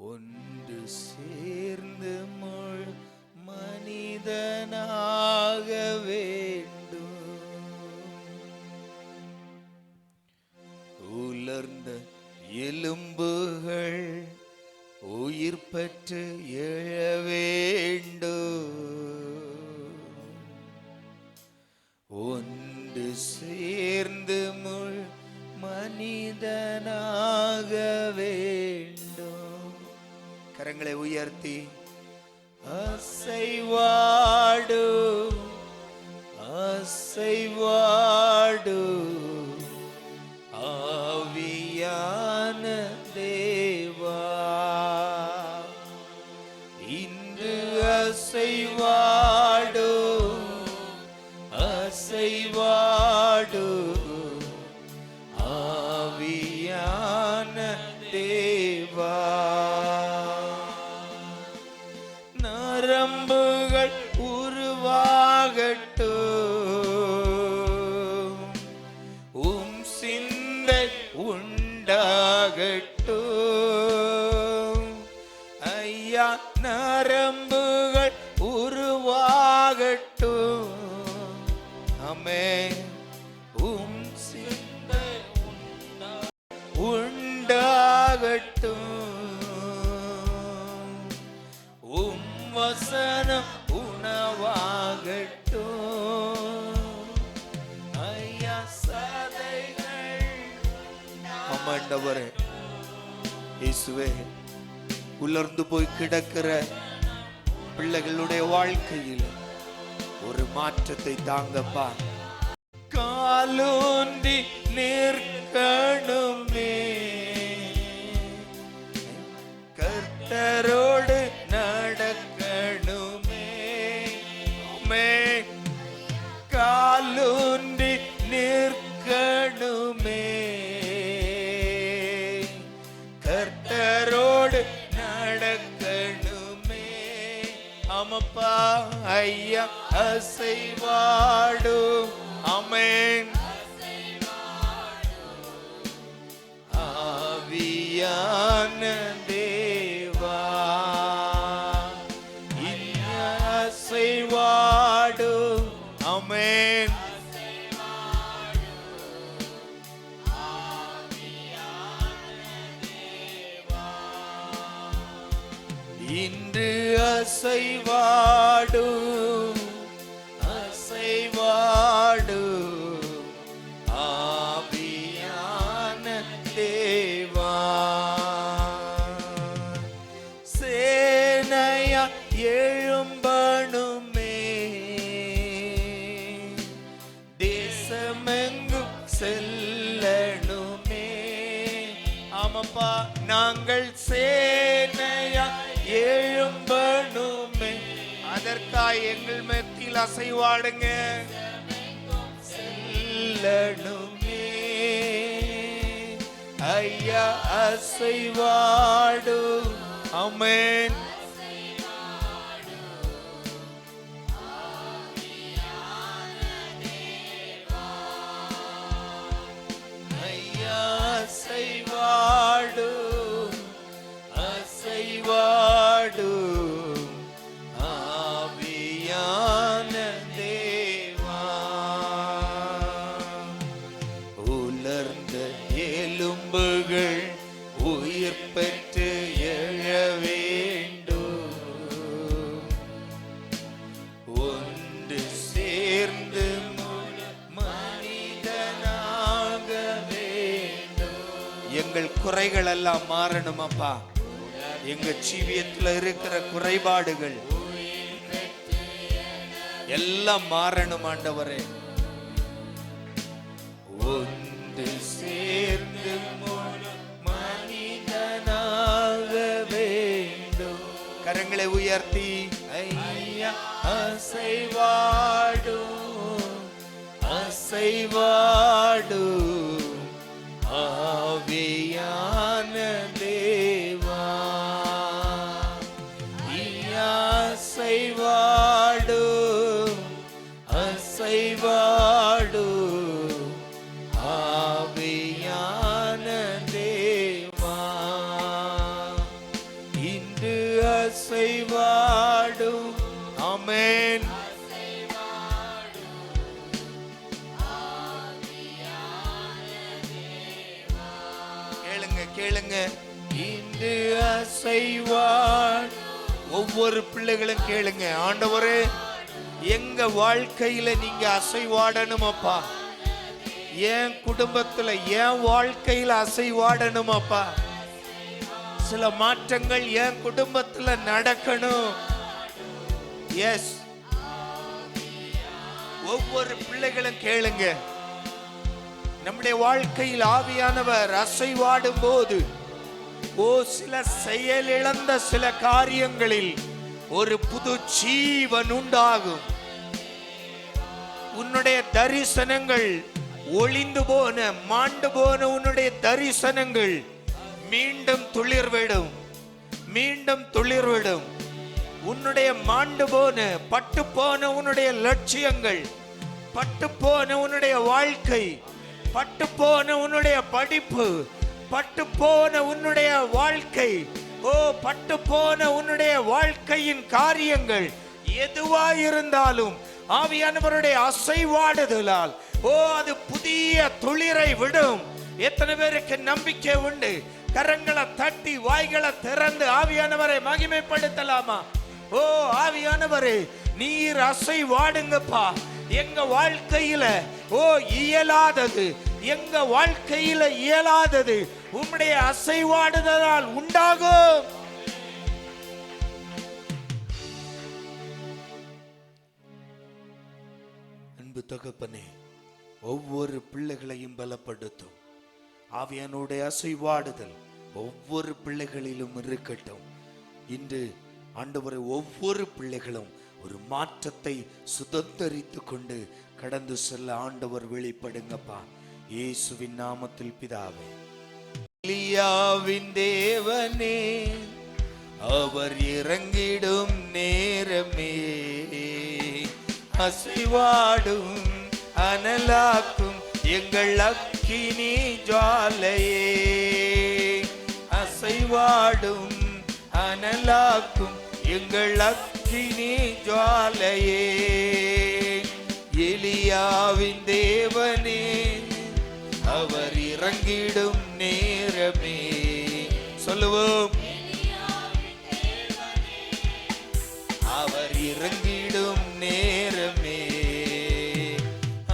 ஒன்று சேர்ந்து முழு மனிதனாக வேண்டும். உலர்ந்த எலும்புகள் உயிர் பெற்று எழ வேண்டும். ஒன்று சேர்ந்து முழு மனிதனாக வேண்டும். கரங்களை உயர்த்தி அசைவாடு அசைவாடு ஆவியான தேவா, இன்று அசைவாடு அசைவாடு ஆவியான தேவா. நரம்புகள் உருவாகட்டும், உம் சிந்தை உண்டாகட்டும். ஐயா, நரம்புகள் உருவாகட்டும். ஆமென். உம் சிந்தை உண்டாகட்டும். உம் வசனம் உணவாகட்டும். ஐயா, சதைகள். ஆமாண்டவரே, இயேசுவே, உலர்ந்து போய் கிடக்கிற பிள்ளைகளுடைய வாழ்க்கையில் ஒரு மாற்றத்தை தாங்கப்பா. காலூன்றி நிற்கணுமே, கர்த்தரோடு நடக்கணுமே. ஆமென். காலூன்றி நிற்கணுமே, கர்த்தரோடு நடக்கணுமே. ஆமப்பா. ஐயா, அசைவாடு. ஆமென். ஆவியான தேவா, அசைவாடு. ஆமென். இன்று அசைவாடு அசைவாடு ஆவியான தேவா. சேனையா எழும்பணுமே, தேசமெங்கும் செல்லணுமே. ஆமாப்பா, நாங்கள் சேனையா எழும்பணுமே. அதற்காய் எங்கள் மத்தியில் அசைவாடுங்க. செல்லணுமே. ஐயா, அசைவாடு. ஆமென். ஐயா, அசைவாடு அசைவாடு ஆவியான தேவா. உலர்ந்த எலும்புகள் உயிர் பெற்று எழ வேண்டும். ஒன்று சேர்ந்து மனிதனாக வேண்டும். எங்கள் குறைகள் எல்லாம் மாறணும் அப்பா. எங்க ஜீவியத்துல இருக்கிற குறைபாடுகள் எல்லாம் மாறணும் ஆண்டவரே. ஒன்று சேர்ந்து மனிதனாக வேண்டும். கரங்களை உயர்த்தி ஐயா, அசைவாடு அசைவாடு ஆவியான தேவா. அசைவாடு அசைவாடு ஆவியான தேவா. கேளுங்க. இன்று அசைவாடு. ஒவ்வொரு பிள்ளைகளும் கேளுங்க, ஆண்டவரே எங்க வாழ்க்கையில நீங்க அசைவாடணும் அப்பா. என் குடும்பத்துல என் வாழ்க்கையில அசைவாடணும் அப்பா. சில மாற்றங்கள் என் குடும்பத்துல நடக்கணும். எஸ், ஒவ்வொரு பிள்ளைகளும் கேளுங்க. நம்முடைய வாழ்க்கையில் ஆவியானவர் அசைவாடும் போது சில செயலிழந்த சில காரியங்களில் ஒரு புது ஜீவன் உண்டாகும். உன்னுடைய தரிசனங்கள் ஒளிந்து போன, மாண்டு போன உன்னுடைய தரிசனங்கள் மீண்டும் துளிர்விடும், மீண்டும் துளிர்விடும். உன்னுடைய மாண்டு போன, பட்டு போன உன்னுடைய லட்சியங்கள், பட்டு போன உன்னுடைய வாழ்க்கை, பட்டு போன உன்னுடைய படிப்பு, பட்டு போன உன்னுடைய வாழ்க்கை, பட்டு போன உன்னுடைய வாழ்க்கையின் காரியங்கள் எதுவாயிருந்தாலும் ஆவியானவருடைய அசைவாடுதலால் அது புதிய துளிரை விடும். எத்தனை பேருக்கு நம்பிக்கை உண்டு? கரங்களை தட்டி வாய்களை திறந்து ஆவியானவரை மகிமைப்படுத்தலாமா? ஆவியானவரே நீர் அசைவாடுங்கப்பா. எங்க வாழ்க்கையில இயலாதது, எங்க வாழ்க்கையில இயலாதது உம்முடைய அசைவாடுதலால் உண்டாகும். அன்பு தகப்பனே, ஒவ்வொரு பிள்ளைகளையும் பலப்படுத்தும். ஆவியானுடைய அசைவாடுதல் ஒவ்வொரு பிள்ளைகளிலும் இருக்கட்டும். இன்று ஆண்டவரை ஒவ்வொரு பிள்ளைகளும் ஒரு மாற்றத்தை சுதந்தரித்து கொண்டு கடந்து செல்ல ஆண்டவர் வெளிப்படுங்கப்பா. இயேசுவின் நாமத்தில் பிதாவே. எலியாவின் தேவனே அவர் இறங்கிடும் நேரமே, அசைவாடும் அனலாக்கும் எங்கள் அக்கினி ஜுவாலையே, அசைவாடும் அனலாக்கும் எங்கள் அக்கினி ஜுவாலையே. எலியாவின் தேவனே அவர் இறங்கிடும் நேரமே. சொல்லுவோம், அவர் இறங்கிடும் நேரமே,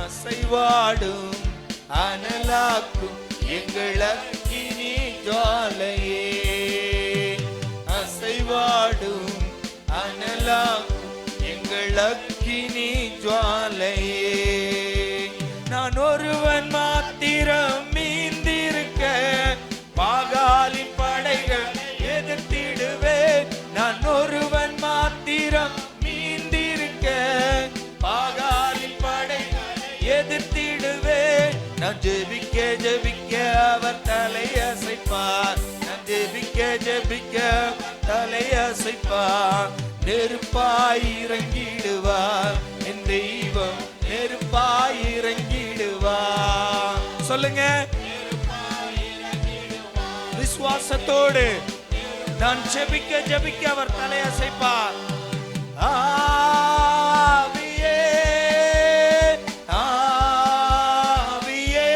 அசைவாடும் அனலாக்கும் எங்கள் அக்கினி ஜுவாலையே, அசைவாடும் அனலாக்கும் எங்கள் அக்கினி ஜுவாலையே. நான் ஒருவன் மாத்திரம் மீந்திருக்க பாகாலின் படைகள் எதிர்த்திடுவேன். நான் ஒருவன் மாத்திரம் மீந்திருக்க பாகாலின் படைகள் எதிர்த்திடுவேன். நான் ஜெபிக்க ஜெபிக்க அவர் தலையசைப்பார், நான் ஜெபிக்க ஜெபிக்க தலையசைப்பார். நெருப்பாய் இறங்கிடுவார் என் தெய்வம், நெருப்பாய் இறங்கிடுவார். சொல்லுங்க, விசுவாசத்தோடு நான் ஜெபிக்க ஜெபிக்க அவர் தலையசைப்பார். ஆவியே ஆவியே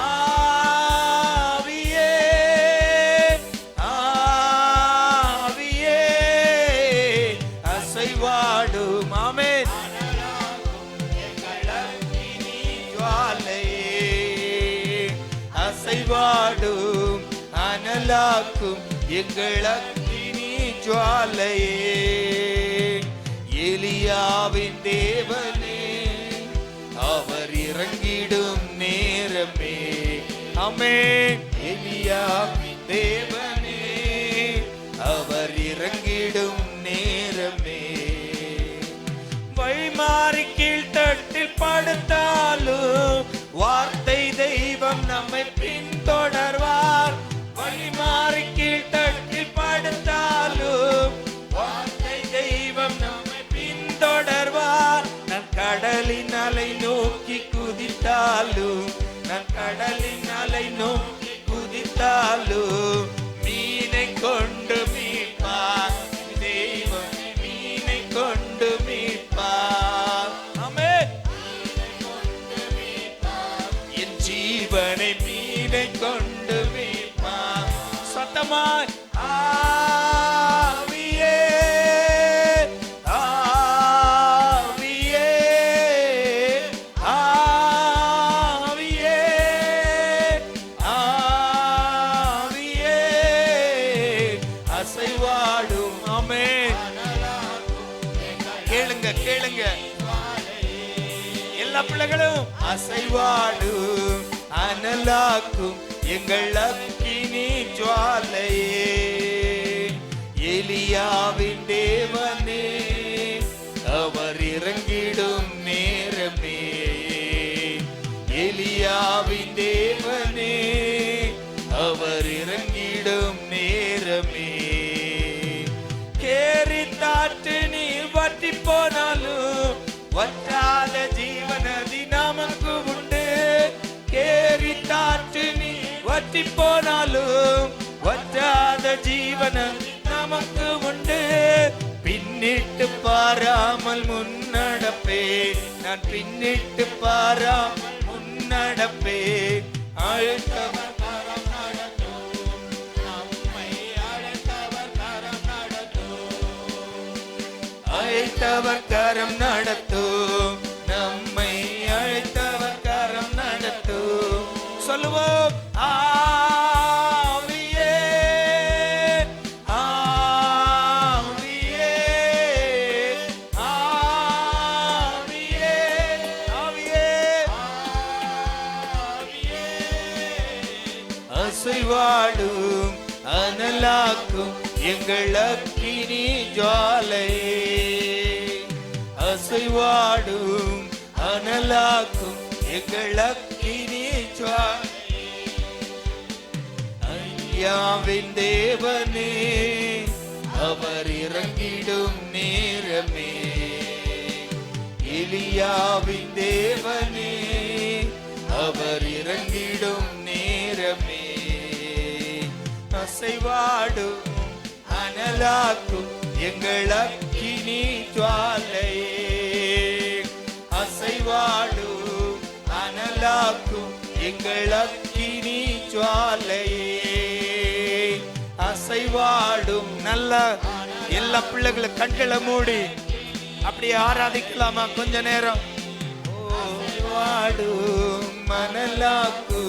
ஆவியே ஆவியே அசைவாடும். ஆமென். அசைவாடும் அனலாக்கும் எங்கள் அக்கினி ஜுவாலையே. எலியாவின் தேவனே அவர் இறங்கிடும் நேரமே. ஆமென். எலியாவின் தேவனே அவர் இறங்கிடும் நேரமே. வழிமாறி கீழ்த்தட்டில் படுத்தாலும் வார்த்தை தெய்வம் நம்மை பின்தொடர்வார். வழிமாறி கீழ்த்தட்டில் படுத்தாலும் வார்த்தை தெய்வம் நம்மை பின்தொடர்வார். நான் கடலின் அலை நோக்கி குதித்தாலும், நான் கடலின் அலை நோக்கி குதித்தாலும் மீனை கொண்டு மீட்பார். தெய்வம் மீனை கொண்டு மீட்பார். ஆமென். என் ஜீவனை மீனை கொண்டு எல்லா பிள்ளைகளும் அசைவாடும் அனலாக்கும் எங்கள் அக்கினி ஜுவாலையே, எலியாவின் தேவனே அவர் இறங்கிடும் நேரமே, எலியாவின் தேவனே அவர் இறங்கிடும் நேரமே. கேரி தாற்று நீ வற்றி போனாலும் வற்றாத ஜீவனதி நமக்கு உண்டு. கேரி தாற்று நீ வற்றி போனாலும் வற்றாத ஜீவனதி நமக்கு உண்டு. பின்னிட்டு பாராமல் முன்னடப்பே, நான் பின்னிட்டு பாராமல் முன்னடப்பே. அழைத்தவர் கரம் நடத்தும், நம்மை அழைத்தவர் கரம் நடத்தும், அழைத்தவர் கரம் நடத்தும், நம்மை அழைத்தவர் கரம் நடத்தும். சொல்லுவோம் ஆவியே ஆவியே ஆவியே ஆவியே ஆவியே, அசைவாடும் அனலாக்கும் எங்கள் அக்கினி ஜுவாலையே, அசைவாடும் அனலாக்கும் எங்கள் அக்கினி ஜுவாலையே. ஐயாவின் தேவனே அவர் இறங்கிடும் நேரமே, எலியாவின் தேவனே அவர் இறங்கிடும் நேரமே. அசைவாடும் அனலாக்கும் எங்கள் அக்கினி ஜுவாலையே, அசைவாடும் அனலாக்கும் எங்கள் அக்கினி ஜுவாலையே, அசைவாடும். நல்ல எல்லா பிள்ளைகளும் கண்களை மூடி அப்படியே ஆராதிக்கலாமா கொஞ்ச நேரம்? வாடும் மணலாக்கு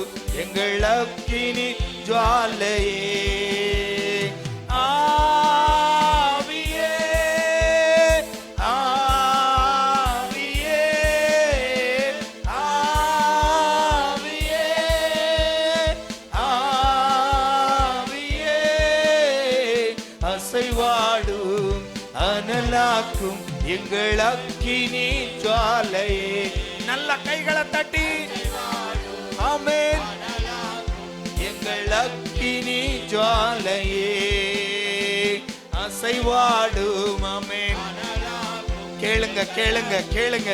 எங்கள் அக்கினி ஜுவாலையே, ஆவியே ஆவியே ஆவியே ஆவியே, அசைவாடும் அனலாக்கும் எங்கள் அக்கினி ஜுவாலையே. நல்ல கைகளை தட்டி ஆமென். எங்கள் அக்கினி ஜுவாலையே, அசைவாடும் ஆமென். கேளுங்க கேளுங்க கேளுங்க.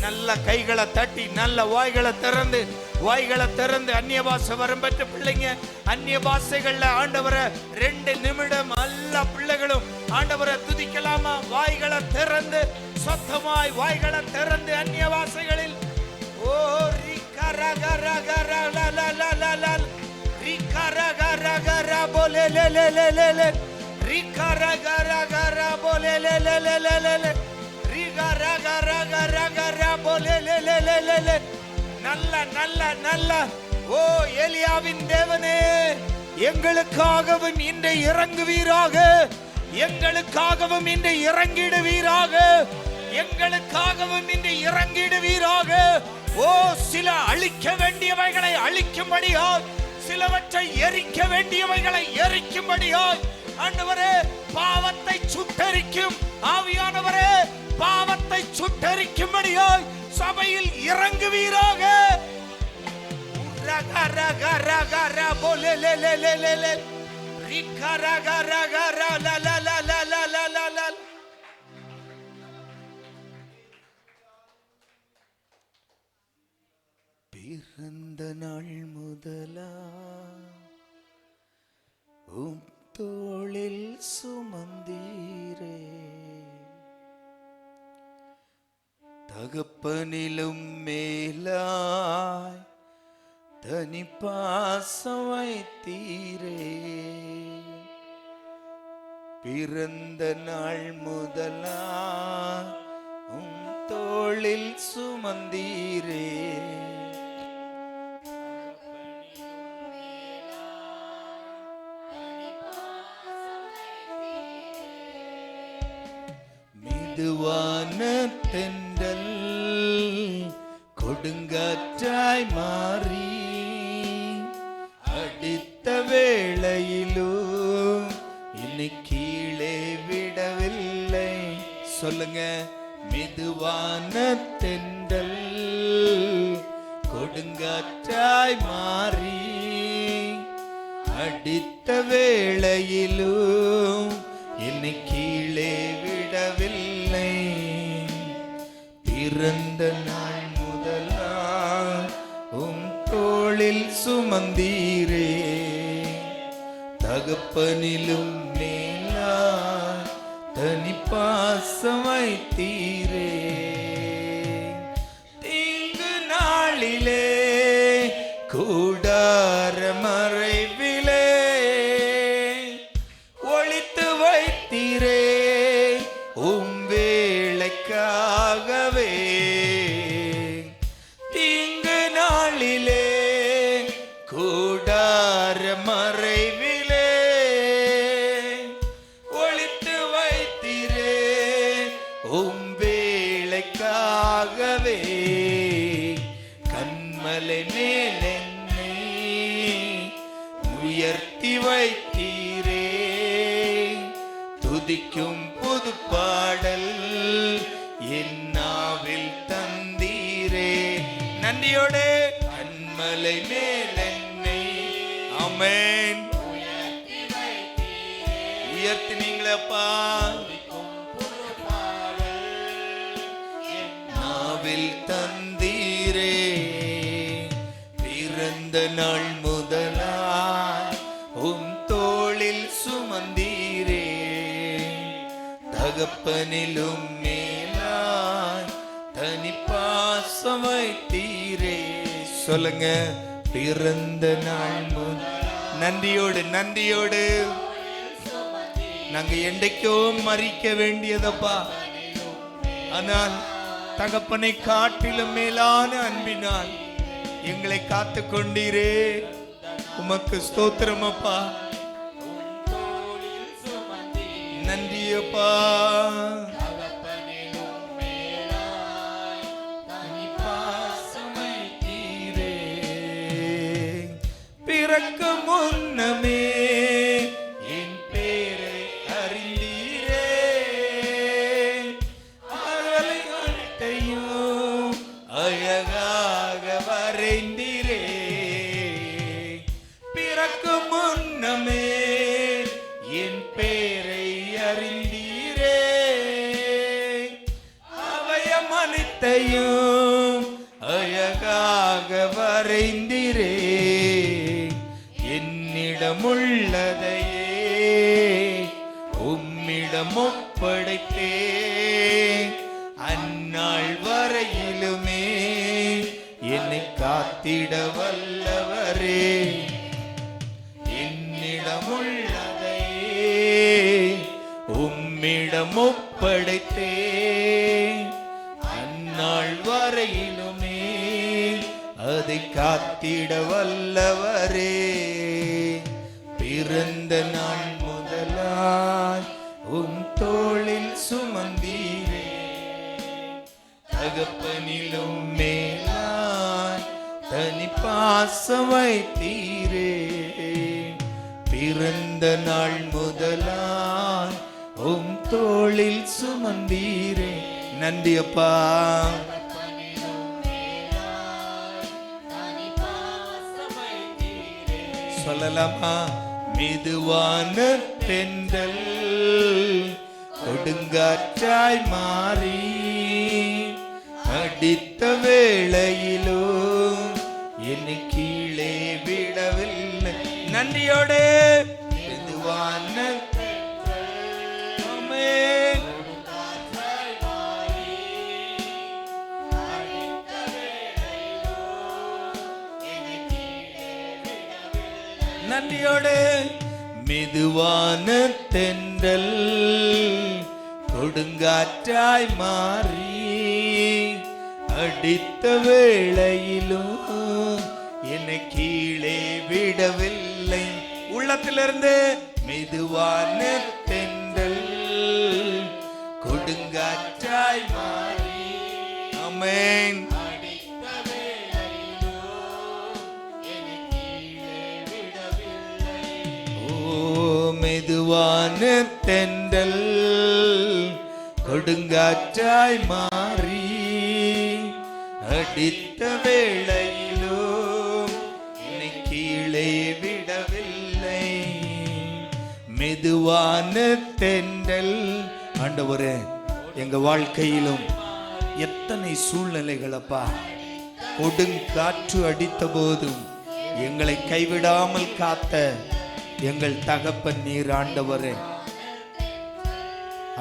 நல்ல கைகளை தட்டி நல்ல வாய்களை திறந்து அந்நிய பாஷை வரம் பெற்ற பிள்ளைங்க அந்நிய பாஷைகள்ல ஆண்டவரை 2 நிமிடம் எல்லா பிள்ளைகளும் ஆண்டவரை துதிக்கலாமா? வாய்களை திறந்து சத்தமாய் வாய்களை திறந்து அந்நிய பாஷைகளில் ஓ நல்ல நல்ல நல்ல. ஓ எலியாவின் தேவனே எங்களுக்காகவும் இன்று இறங்குவீராக, எங்களுக்காகவும் இன்று இறங்கிடுவீராக, எங்களுக்காகவும் இன்று இறங்கிடுவீராக. ஓ சில அழிக்க வேண்டியவைகளை அழிக்கும்படியாய், சிலவற்றை எரிக்க வேண்டியவைகளை எரிக்கும்படியாய் ஆண்டவரே பாவத்தை சுட்டெரிக்கும் ஆவியானவரே, பாவத்தை சுட்டெரிக்கும்படியாய் சபையில் இறங்குவீராக. பிறந்த நாள் முதலா தோளில் சுமந்தீரே, தகப்பனிலும் மேலாய் தனி பாசம் வைத்தீரே. பிறந்த நாள் முதலா உம் தோளில் சுமந்தீரே. மிதுவான தென்றல் கொடுங்காற்றாய் மாறி அடித்த வேளையிலும் என்னை கீழே விடவில்லை. சொல்லுங்க. மிதுவான தென்றல் கொடுங்காற்றாய் மாறி அடித்த வேளையிலும் என்னை கீழே விடவில்லை. பிறந்த நாள் முதலா உம் தோளில் சுமந்தீரே. தகப்பனிலும் மேலா தனி பாசம் வைத்தீரே. தீங்கு நாளிலே கூடார மறைவிலே ஒளித்து வைத்தீரே. உம் வேளைக்காகவே தீங்கு நாளிலே கூடார மறைவிலே ஒளித்து வைத்தீரே. உம் வேளைக்காகவே கண்மலை மேல் என்னை உயர்த்தி வைத்தீரே. துதிக்கும் புது பாடல் என் நாவில் தந்தீரே. நன்றியோடு கண்மலை மேல் என்னை ஆமென் உயர்த்தினீங்களப்பா. நாவில் தந்தீரே. பிறந்த நாள் முதலா உம் தோளில் சுமந்தீரே. தகப்பனிலும் மேலாய் தனி பாசம் வைத்தீரே. சொல்லுங்க. பிறந்த நாள் நன்றியோடு நன்றியோடு நாங்க என்றைக்கோ மறிக்க வேண்டியதப்பா. ஆனால் தகப்பனை காட்டிலும் மேலான அன்பினால் எங்களை காத்து கொண்டீரே. உமக்கு ஸ்தோத்திரம் அப்பா. நன்றியப்பா. பிறக்க முன்னமே என் பேரை அறிந்தீரே. அகலை அனைத்தையும் அழகாக வரைந்தீரே. பிறக்க முன்னமே என் பேரை அறிந்தீரே. அவயம் அனைத்தையும் அழகாக வரைந்தீரே. என்னிடமுள்ளதையே உம்மிடம் ஒப்படைத்தே. அந்நாள் வரையிலுமே என்னை காத்திட வல்லவரே. என்னிடமுள்ளதையே உம்மிடம் ஒப்படைத்தே. அந்நாள் வரையிலுமே அதை காத்திட வல்லவரே. பிறந்த நாள் முதலாய் உம் தோளில் சுமந்தீரே. தகப்பனிலும் மேலாய் தனி பாசம் வைத்தீரே. பிறந்த நாள் முதலாய் உம் தோளில் சுமந்தீரே. நன்றி அப்பா. சொல்லலாமா? மிதுவான தென்றல் கொடுங்காற்றாய் மாறி அடித்த வேளையிலோ என்னை கீழே விடவில்லை. நன்றியோடு மிதுவான நன்றியோடு. மெதுவான தென்றல் கொடுங்காற்றாய் மாறி அடித்த வேளையிலும் என்னை கீழே விடவில்லை. உள்ளத்திலிருந்து மெதுவான தென்றல் கொடுங்காற்றாய் மாறி. ஆமென். மெதுவான தென்றல் கொடுங்காற்றாய் மாறி அடித்த வேளையிலும் என்னை கீழே விடவில்லை. மெதுவான தென்றல். ஆண்டவரே, எங்க வாழ்க்கையிலும் எத்தனை சூழ்நிலைகளப்பா கொடுங்காற்று அடித்த போதும் எங்களை கைவிடாமல் காத்த எங்கள் தகப்பன் நீர் ஆண்டவரே.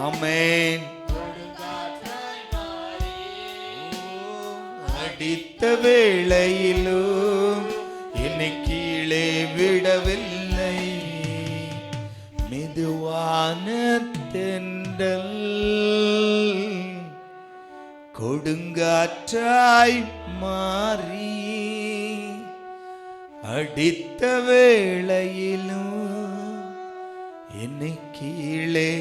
ஆமென். அடித்த வேளையிலும் என்னை கீழே விடவில்லை. மெதுவான தென்றல் கொடுங்காற்றாய் மாறி அடித்த வேளையிலும் என்னை கீழே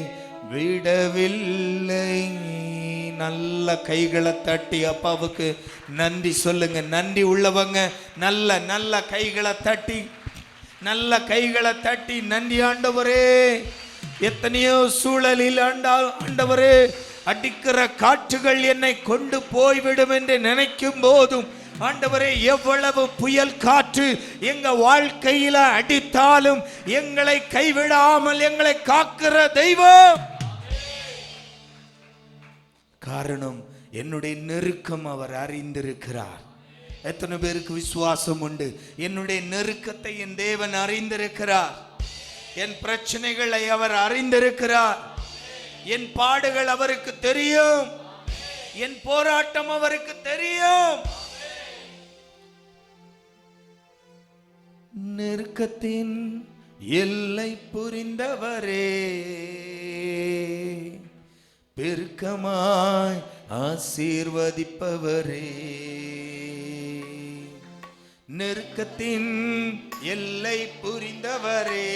விடவில்லை. நல்ல கைகளை தட்டி அப்பாவுக்கு நன்றி சொல்லுங்க. நன்றி உள்ளவங்க நல்ல நல்ல கைகளை தட்டி, நல்ல கைகளை தட்டி நன்றி ஆண்டவரே. எத்தனையோ சூழலில் ஆண்டவரே, அடிக்கிற காற்றுகள் என்னை கொண்டு போய்விடும் என்று நினைக்கும் போதும் ஆண்டவரே, எவ்வளவு புயல் காற்று எங்க வாழ்க்கையில அடித்தாலும் எங்களை கைவிடாமல் எங்களை காக்கிற தெய்வம். காரணம், என்னுடைய நெருக்கம் அவர் அறிந்திருக்கிறார். எத்தனை பேருக்கு விசுவாசம் உண்டு? என்னுடைய நெருக்கத்தை என் தேவன் அறிந்திருக்கிறார். என் பிரச்சனைகளை அவர் அறிந்திருக்கிறார். என் பாடுகள் அவருக்கு தெரியும். என் போராட்டம் அவருக்கு தெரியும். நெருக்கத்தின் எல்லை புரிந்தவரே, பெருக்கமாய் ஆசீர்வதிப்பவரே. நெருக்கத்தின் எல்லை புரிந்தவரே,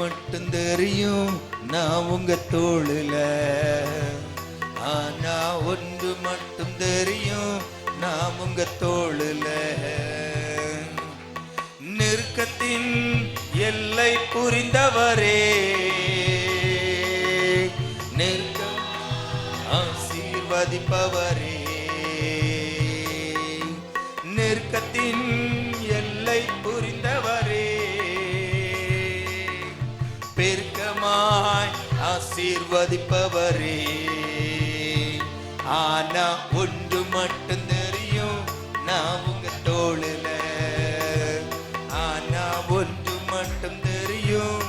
மட்டும் தெரியும் நான் உங்க தோளுல. ஆனா ஒன்று மட்டும் தெரியும் நான் உங்க தோளுல. நெருக்கத்தின் எல்லை புரிந்தவரே, நெருக்கம் ஆசீர்வதிப்பவரே. நெருக்கத்தின் எல்லை புரிந்தவரே, பெருக்கமாய் ஆசீர்வதிப்பவரே. ஆனா ஒன்று மட்டும் தெரியும் நான் உங்க தோளுல. ஆனா ஒன்று மட்டும் தெரியும்,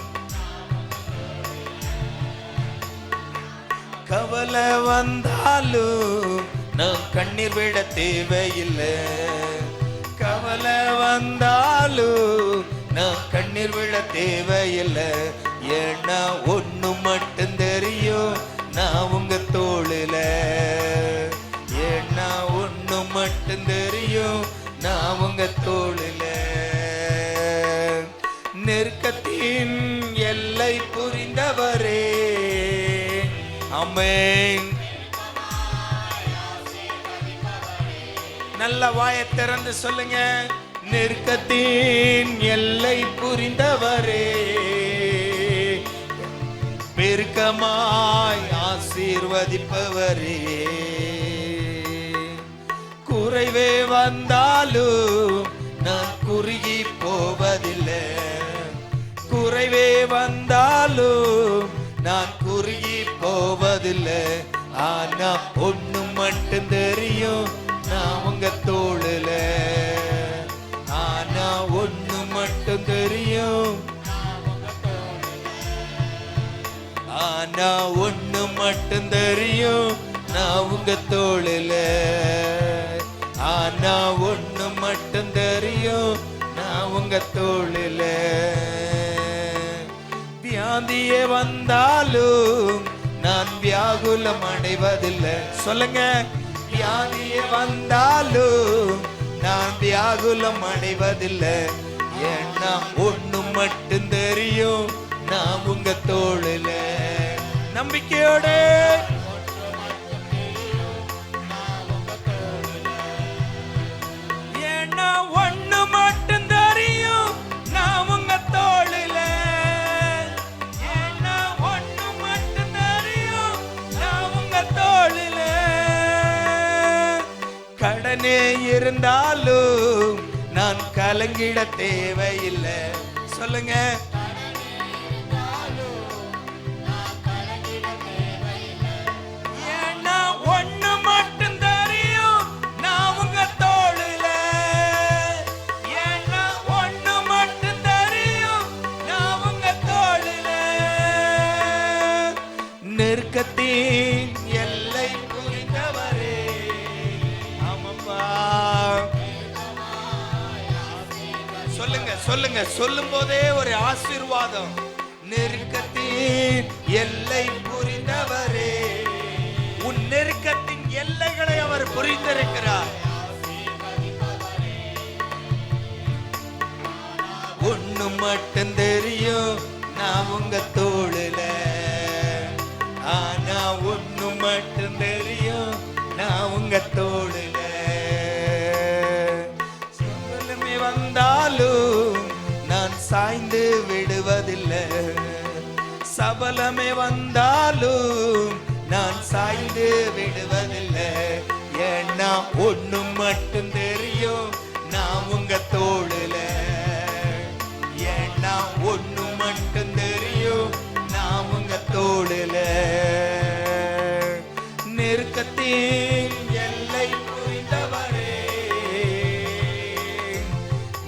கவலை வந்தாலும் நான் கண்ணீர் விட தேவையில்லை. கவலை வந்தாலும் நான் கண்ணீர் விட தேவையில்லை. ஏன்னா ஒண்ணு மட்டும் தெரியும் நான் உங்க தோளுல. ஏன்னா ஒண்ணு மட்டும் தெரியும் நான் உங்க தோளுல. நெருக்கத்தின் எல்லை புரிந்தவரே. ஆமென். நல்ல வாயை திறந்து சொல்லுங்க. நெருக்கத்தின் எல்லை புரிந்தவரே, பெருக்கமாய் ஆசீர்வதிப்பவரே. குறைவே வந்தாலும் நான் குறுகி போவதில்லை. குறைவே வந்தாலும் நான் குறுகி போவதில்லை. ஆனா ஒண்ணு மட்டும் தெரியும், நான் உங்க தோளுல. ஆனா ஒண்ணு மட்டும் தெரியும், ஆனா ஒண்ணு மட்டும் தெரியும், நான் உங்க தோளுல. ஆனா ஒண்ணு மட்டும் தெரியும், நான் உங்க தோளுல. வியாதியே வந்தாலும் நான் வியாகுலம் அடைவதில்லை. சொல்லுங்க, வியாதியே வந்தாலும் நான் வியாகுலம் அடைவதில்லை. ஏன்னா ஒண்ணு மட்டும் தெரியும், நான் உங்க தோளுல. நம்பிக்கையோட ஏன்னா ஒண்ணு மட்டும் தெரியும், நான் உங்க தோளுல. ஏன்னா ஒண்ணு மட்டும் தெரியும், நான் உங்க தோளுல. கடனே இருந்தாலும் நான் கலங்கிட தேவையில்லை. சொல்லுங்க, ஏன்னா ஒண்ணு மட்டும் தெரியும், நான் உங்க தோளுல. ஏன்னா ஒண்ணு மட்டும் தெரியும், நான் உங்க தோளுல. நெருக்கத்தின் எல்லை புரிந்தவரே. ஆமாப்பா, சொல்லுங்க சொல்லுங்க, சொல்லும் போதே ஒரு ஆசீர்வாதம். நெருக்கத்தின் எல்லை புரிந்தவரே. உன் நெருக்கத்தின் எல்லைகளை அவர் புரிந்திருக்கிறார். ஒண்ணு மட்டும் தெரியும், நான் உங்க தோளுல. ஆனா ஒண்ணு மட்டும் தெரியும், நான் உங்க தோளுல. சபலமே வந்தாலும் நான் சாய்ந்து விடுவதில்லை. சபலமே வந்தாலும் நான் சாய்ந்து விடுவதில்லை. ஏன்னா ஒண்ணு மட்டும் தெரியும், நான் உங்க தோளுல. ஏன்னா ஒண்ணு மட்டும் தெரியும், நான் உங்க தோளுல. நெருக்கத்தின் எல்லை புரிந்தவரே.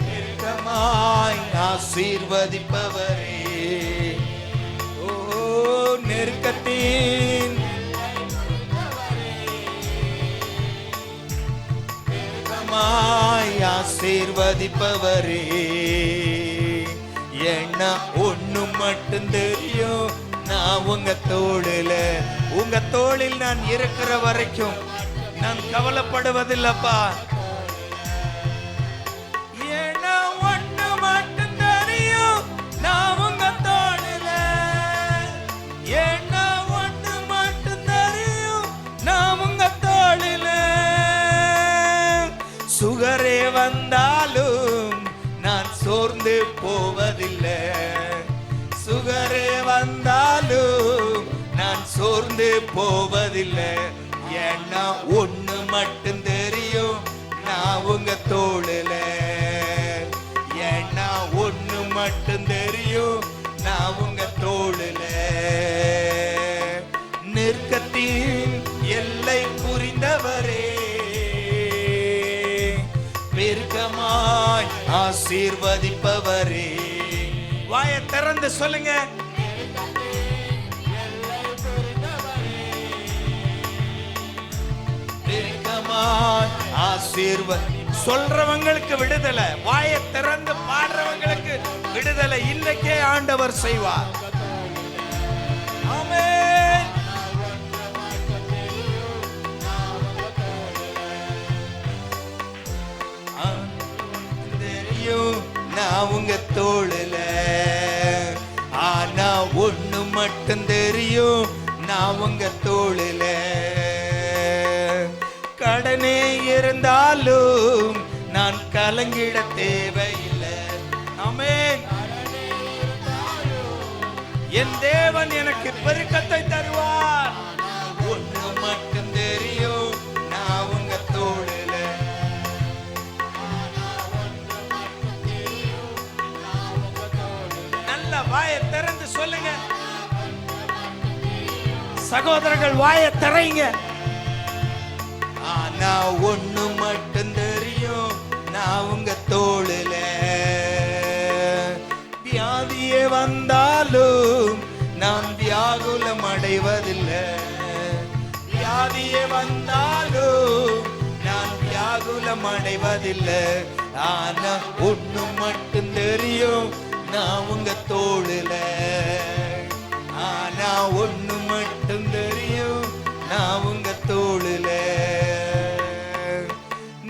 நெருக்கமாய் ஆசீர்வதிப்பவரே. ஓ, நெருக்கத்தின் ஆசீர்வதிப்பவரே. ஏன்னா ஒண்ணு மட்டும் தெரியும், நான் உங்க தோளுல. உங்க தோளில் நான் இருக்கிற வரைக்கும் நான் கவலைப்படுவதில்லப்பா. ஏன்னா ஒண்ணு மட்டும் தெரியும், நான் உங்க தோளுல. ஏன்னா ஒண்ணு மட்டும் தெரியும், நான் உங்க தோளுல. சுகரே வந்தாலும் நான் சோர்ந்து போவதில்லை. சுகரே வந்தாலும் நான் சோர்ந்து போவதில்லை. ஏன்னா ஒண்ணு மட்டும் தெரியும், நான் உங்க தோளுல. ஏன்னா ஒண்ணு மட்டும் தெரியும், நான் உங்க தோளுல. நெருக்கத்தின் எல்லை புரிந்தவரே. பெருக்கமாய் ஆசீர்வதிப்பவரே. வாயை திறந்து சொல்லுங்க, பெருக்கமாய் ஆசீர்வதி. சொல்றவங்களுக்கு விடுதலை, வாயை திறந்து பாடுறவங்களுக்கு விடுதலை இன்றைக்கே ஆண்டவர் செய்வார். ஆமென். தெரியும், நான் உங்க தோளுல. ஆனா ஒண்ணு மட்டும் தெரியும், நான் உங்க தோளுல. கடனே இருந்தாலும் நான் கலங்கிட தேவையில்லை. ஆமென். என் தேவன் எனக்கு பெருக்கத்தை தருவார். ஒண்ணு மட்டும் தெரியும், நான் உங்க தோளுல. நல்ல வாயை திறந்து சொல்லுங்க, சகோதரர்கள் வாயை திறங்க. ஆனா ஒண்ணு மட்டும் தெரியும், நான் உங்க தோளுல. வியாதியே வந்தாலும் நான் வியாகுலம் அடைவதில்லை. வியாதியே வந்தாலும் நான் வியாகுலம் அடைவதில்லை. ஆனா ஒண்ணு மட்டும் தெரியும், நான் உங்க தோளுல. ஆனா ஒண்ணு மட்டும் தெரியும், நான் உங்க தோளுல.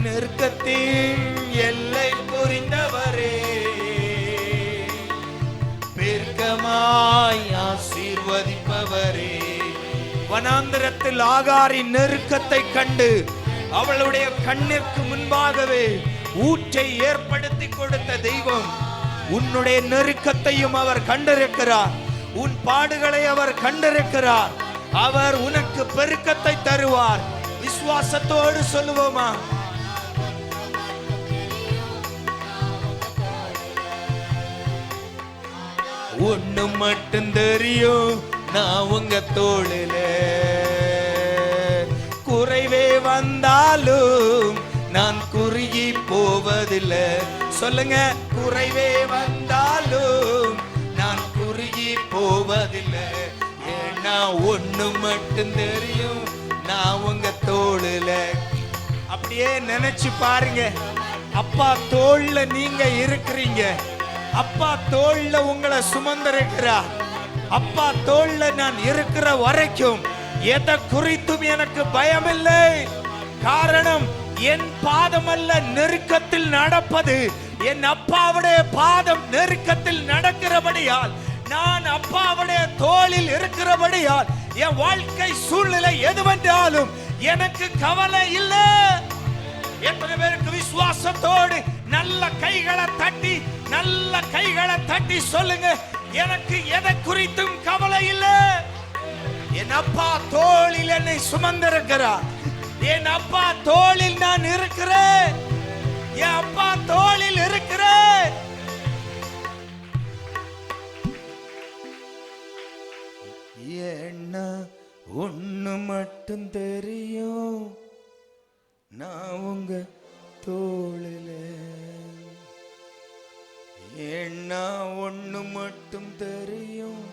நெருக்கத்தின் எல்லை புரிந்தவரே, பெருக்கமாய் ஆசீர்வதிப்பவரே. வனாந்திரத்தில் ஆகாரின் நெருக்கத்தை கண்டு அவளுடைய கண்ணிற்கு முன்பாகவே ஊற்றை ஏற்படுத்தி கொடுத்த தெய்வம், உன்னுடைய நெருக்கத்தையும் அவர் கண்டிருக்கிறார். உன் பாடுகளை அவர் கண்டிருக்கிறார். அவர் உனக்கு பெருக்கத்தை தருவார். விசுவாசத்தோடு சொல்லுவோமா? ஒண்ணு மட்டும் தெரியும், நான் உங்க தோளில. குறைவே வந்தாலும் நான் குறுகி போவதில்லை. சொல்லுங்க, குறைவே வந்தாலும் நான் குறுகி போவதில்லை. ஏன்னா ஒண்ணு மட்டும் தெரியும், நான் உங்க தோளுல. அப்படியே நினைச்சு பாருங்க, அப்பா தோள்ல நீங்க இருக்கிறீங்க. அப்பா தோள்ல உங்களை சுமந்திருக்கிறார். அப்பா தோள்ல நான் இருக்கிற வரைக்கும் எதை குறித்தும் எனக்கு பயமில்லை. காரணம், என் பாதம் அல்ல நெருக்கத்தில் நடப்பது, என் அப்பாவுடைய பாதம் நெருக்கத்தில் நடக்கிறபடியால், நான் அப்பாவுடைய தோளில் இருக்கிறபடியால், என் வாழ்க்கை சூழ்நிலை எதுவென்றாலும் எனக்கு கவலை இல்லை. எத்தனை பேருக்கு விசுவாசத்தோடு நல்ல கைகளை தட்டி, நல்ல கைகளை தட்டி சொல்லுங்க, எனக்கு எதை குறித்தும் கவலை இல்லை. என் அப்பா தோளில் என்னை சுமந்திருக்கிறார். என் அப்பா தோளில் நான் இருக்கிறேன். என் அப்பா தோளில் இருக்கிறேன். என்ன ஒண்ணு மட்டும் தெரியும், நான் உங்க தோளில. என்ன ஒண்ணு மட்டும் தெரியும்,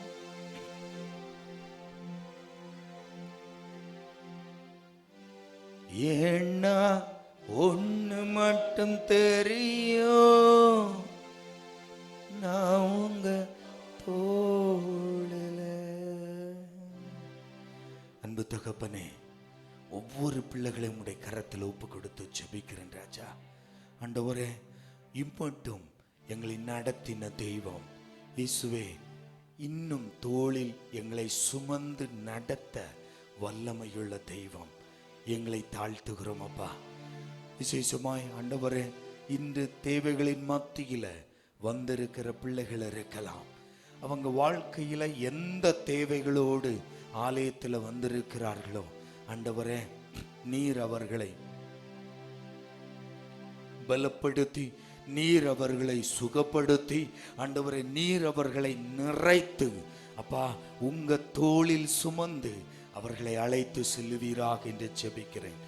ஏன்னா ஒண்ணு மட்டும் தெரியும், நான் உங்க தோளில. அன்பு தகப்பனே, ஒவ்வொரு பிள்ளைகளையும் உடைய கரத்தில் ஒப்பு கொடுத்து ஜெபிக்கிறேன் ராஜா. ஆண்டவரே, இம்மட்டும் எங்களை நடத்தின தெய்வம் இயேசுவே, இன்னும் தோளில் எங்களை சுமந்து நடத்த வல்லமையுள்ள தெய்வம், எங்களை தாழ்த்துகிறோம் அப்பா. விசேஷமாய் ஆண்டவரே, இன்று தேவைகளின் மத்தியில வந்திருக்கிற பிள்ளைகள் இருக்கலாம். அவங்க வாழ்க்கையில எந்த தேவைகளோடு ஆலயத்தில் வந்திருக்கிறார்களோ, ஆண்டவரே, நீர் அவர்களை பலப்படுத்தி, நீர் அவர்களை சுகப்படுத்தி, ஆண்டவரே, நீர் அவர்களை நிறைத்து அப்பா உங்க தோளில் சுமந்து அவர்களை அழைத்து செல்லுவீராக என்று ஜெபிக்கிறேன்.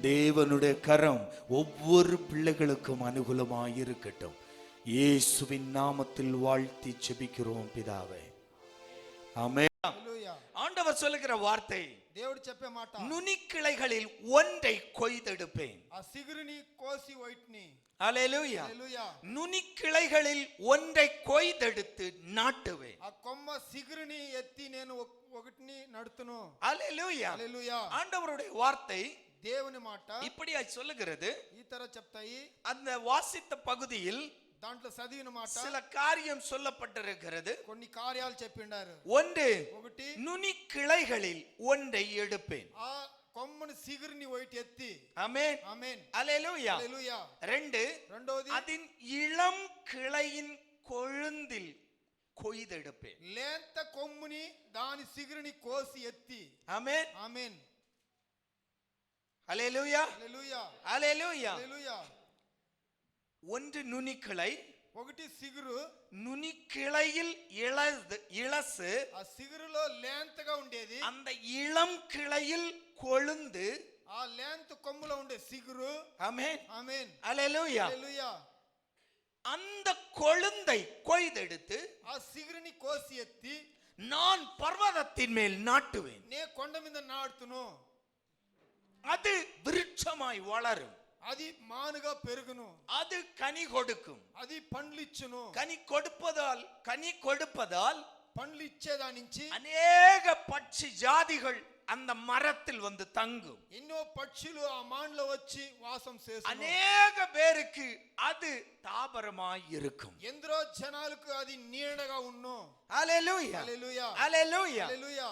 தேவனுடைய கரம் ஒவ்வொரு பிள்ளைகளுக்கும் அனுகூலமாயிருக்கட்டும். இயேசுவின் நாமத்தில் வாழ்த்தி ஜெபிக்கிறோம் பிதாவே, ஆமென். ஆண்டவர் சொல்லுகிற வார்த்தை, దేవుడు చెప్పే మాట, நுனிக்கிளைகளில் ஒன்றை கொய்தெடுப்பேன். ఆ సిగురుని కోసి వైట్ని. ஹல்லேலூயா. நுனிக்கிளைகளில் ஒன்றை கொய்தெடுத்து நாட்டுவேன். ఆ కొమ్మ సిగురుని ఎత్తి నేను ఒకటిని నడుతును. ஹல்லேலூயா. హల్లెలూయా. ஆண்டவருடைய வார்த்தை దేవుని మాట இப்படியாய் சொல்லுகிறது. ఈ తర చెప్తాయి. அந்த வாசித்த பகுதியில் దాంట్లో చదివిన మాట சில காரியம் சொல்லப்பட்டிருக்கிறது. కొన్ని కార్యాలు చెప్పిండారు. ஒன்று, ఒకటి, நுனிக்கிளைகளில் ஒன்றை எடுப்பேன். ఆ కొమ్మని సిగురుని వైట్ ఎత్తి. ஆமென், ఆమేన్, ஹல்லேலூயா. హల్లెలూయా. రెండోది, அதின் இளம் கிளையின் கொழுந்தில் கொய்தெடுப்பேன். లేత కొమ్ముని దాని సిగురుని కోసి ఎత్తి. ஆமென், ఆమేన్, ஹல்லேலூயா, హల్లెలూయా, ஹல்லேலூயா. హల్లెలూయా. ஒன்று நுனிக்கிளை, ఒకటి సిగురు, நுனி கிளையில் இளசு, ఆ సిగురులో లేంతగా ఉండేది. அந்த இளம் கிளையில் கொழுந்து. ఆ లేంత కొమ్ములో ఉండే సిగురు. ஆமென் ఆమేన్. அல்லேலூயா. హల్లెలూయా. அந்த கொழுந்தை கொய்தெடுத்து ఆ సిగురుని కోసి ఎత్తి நான் பர்வதத்தின் மேல் நாட்டுவேன். నే కొండ మీద నాటును. அது விருட்சமாய் வளரும். అది మానుగా పెరుగును. அது கனி கொடுக்கும். అది పండ్లు ఇచ్చును. கனி கொடுப்பதால் పండ్లు ఇచ్చేదాని నుంచి அநேக பட்சி ஜாதிகள் அந்த மரத்தில் வந்து தங்கும். ఎన్నో పక్షులు ఆ మాన్లో వచ్చి వాసం చేస్తును. அநேக பேருக்கு அது தாபரமாய் இருக்கும். ఎందరో జనాలకు అది నీడగా ఉన్ను. அல்லேலூயா. హల్లెలూయా. அல்லேலூயா. హల్లెలూయా.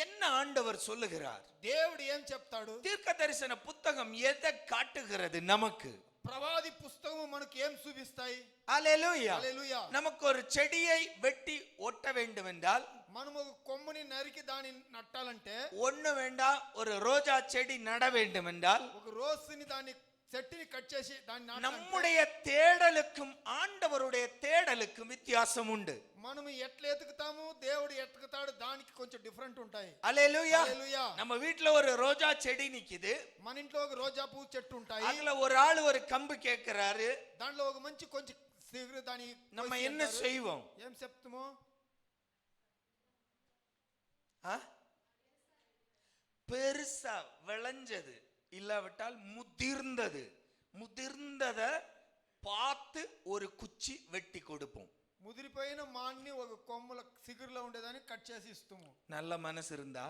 என்ன ஆண்டவர் சொல்லுகிறார்? దేవుడు ఏం చెప్తాడు? தீர்க்க தரிசன புத்தகம் எதை காட்டுகிறது நமக்கு? ప్రవాది పుస్తకము మనకు ఏం చూపిస్తాయి? அல்லேலூயா. హల్లెలూయా. நமக்கு ஒரு செடியை வெட்டி ஒட்ட வேண்டும் என்றால், మనము ఒక కొమ్మని నరికి దాన్ని నట్టాలంటే, ஒண்ணு வேண்டாம், ஒரு ரோஜா செடி நட வேண்டும் என்றால், ఒక రోజుని దాన్ని చెట్టుని కట్ చేసి దాన్ని నాటాలంటే, நம்முடைய தேடலுக்கும் ஆண்டவருடைய தேடலுக்கும் வித்தியாசம் உண்டு. మనము ఎట్లా ఎతుకుతాము, దేవుడు ఎతుకుతాడు, దానికి కొంచెం డిఫరెంట్ ఉంటాయి. அல்லேலூயா. హల్లెలూయా. நம்ம வீட்ல ஒரு ரோஜா செடி நிக்குது. మన ఇంట్లో ఒక రోజా పువ్వు చెట్టు ఉంటాయి. அதுல ஒரு ஆளு ஒரு கம்பு கேட்கிறாரு. దాంట్లో ఒక మంచి కొంచెం సిగురు దాని நம்ம என்ன செய்வோம்? ఏం చెప్తాము? பெருசா விளைஞ்சது இல்லாவிட்டால் முதிர்ந்தத பார்த்து ஒரு குச்சி வெட்டி கொடுப்போம். ముదిరిపోయిన మాన్ని ఒక కొమ్మల సిగురులో ఉండేదాన్ని కట్ చేసి ఇస్తాము. நல்ல மனசு இருந்தா,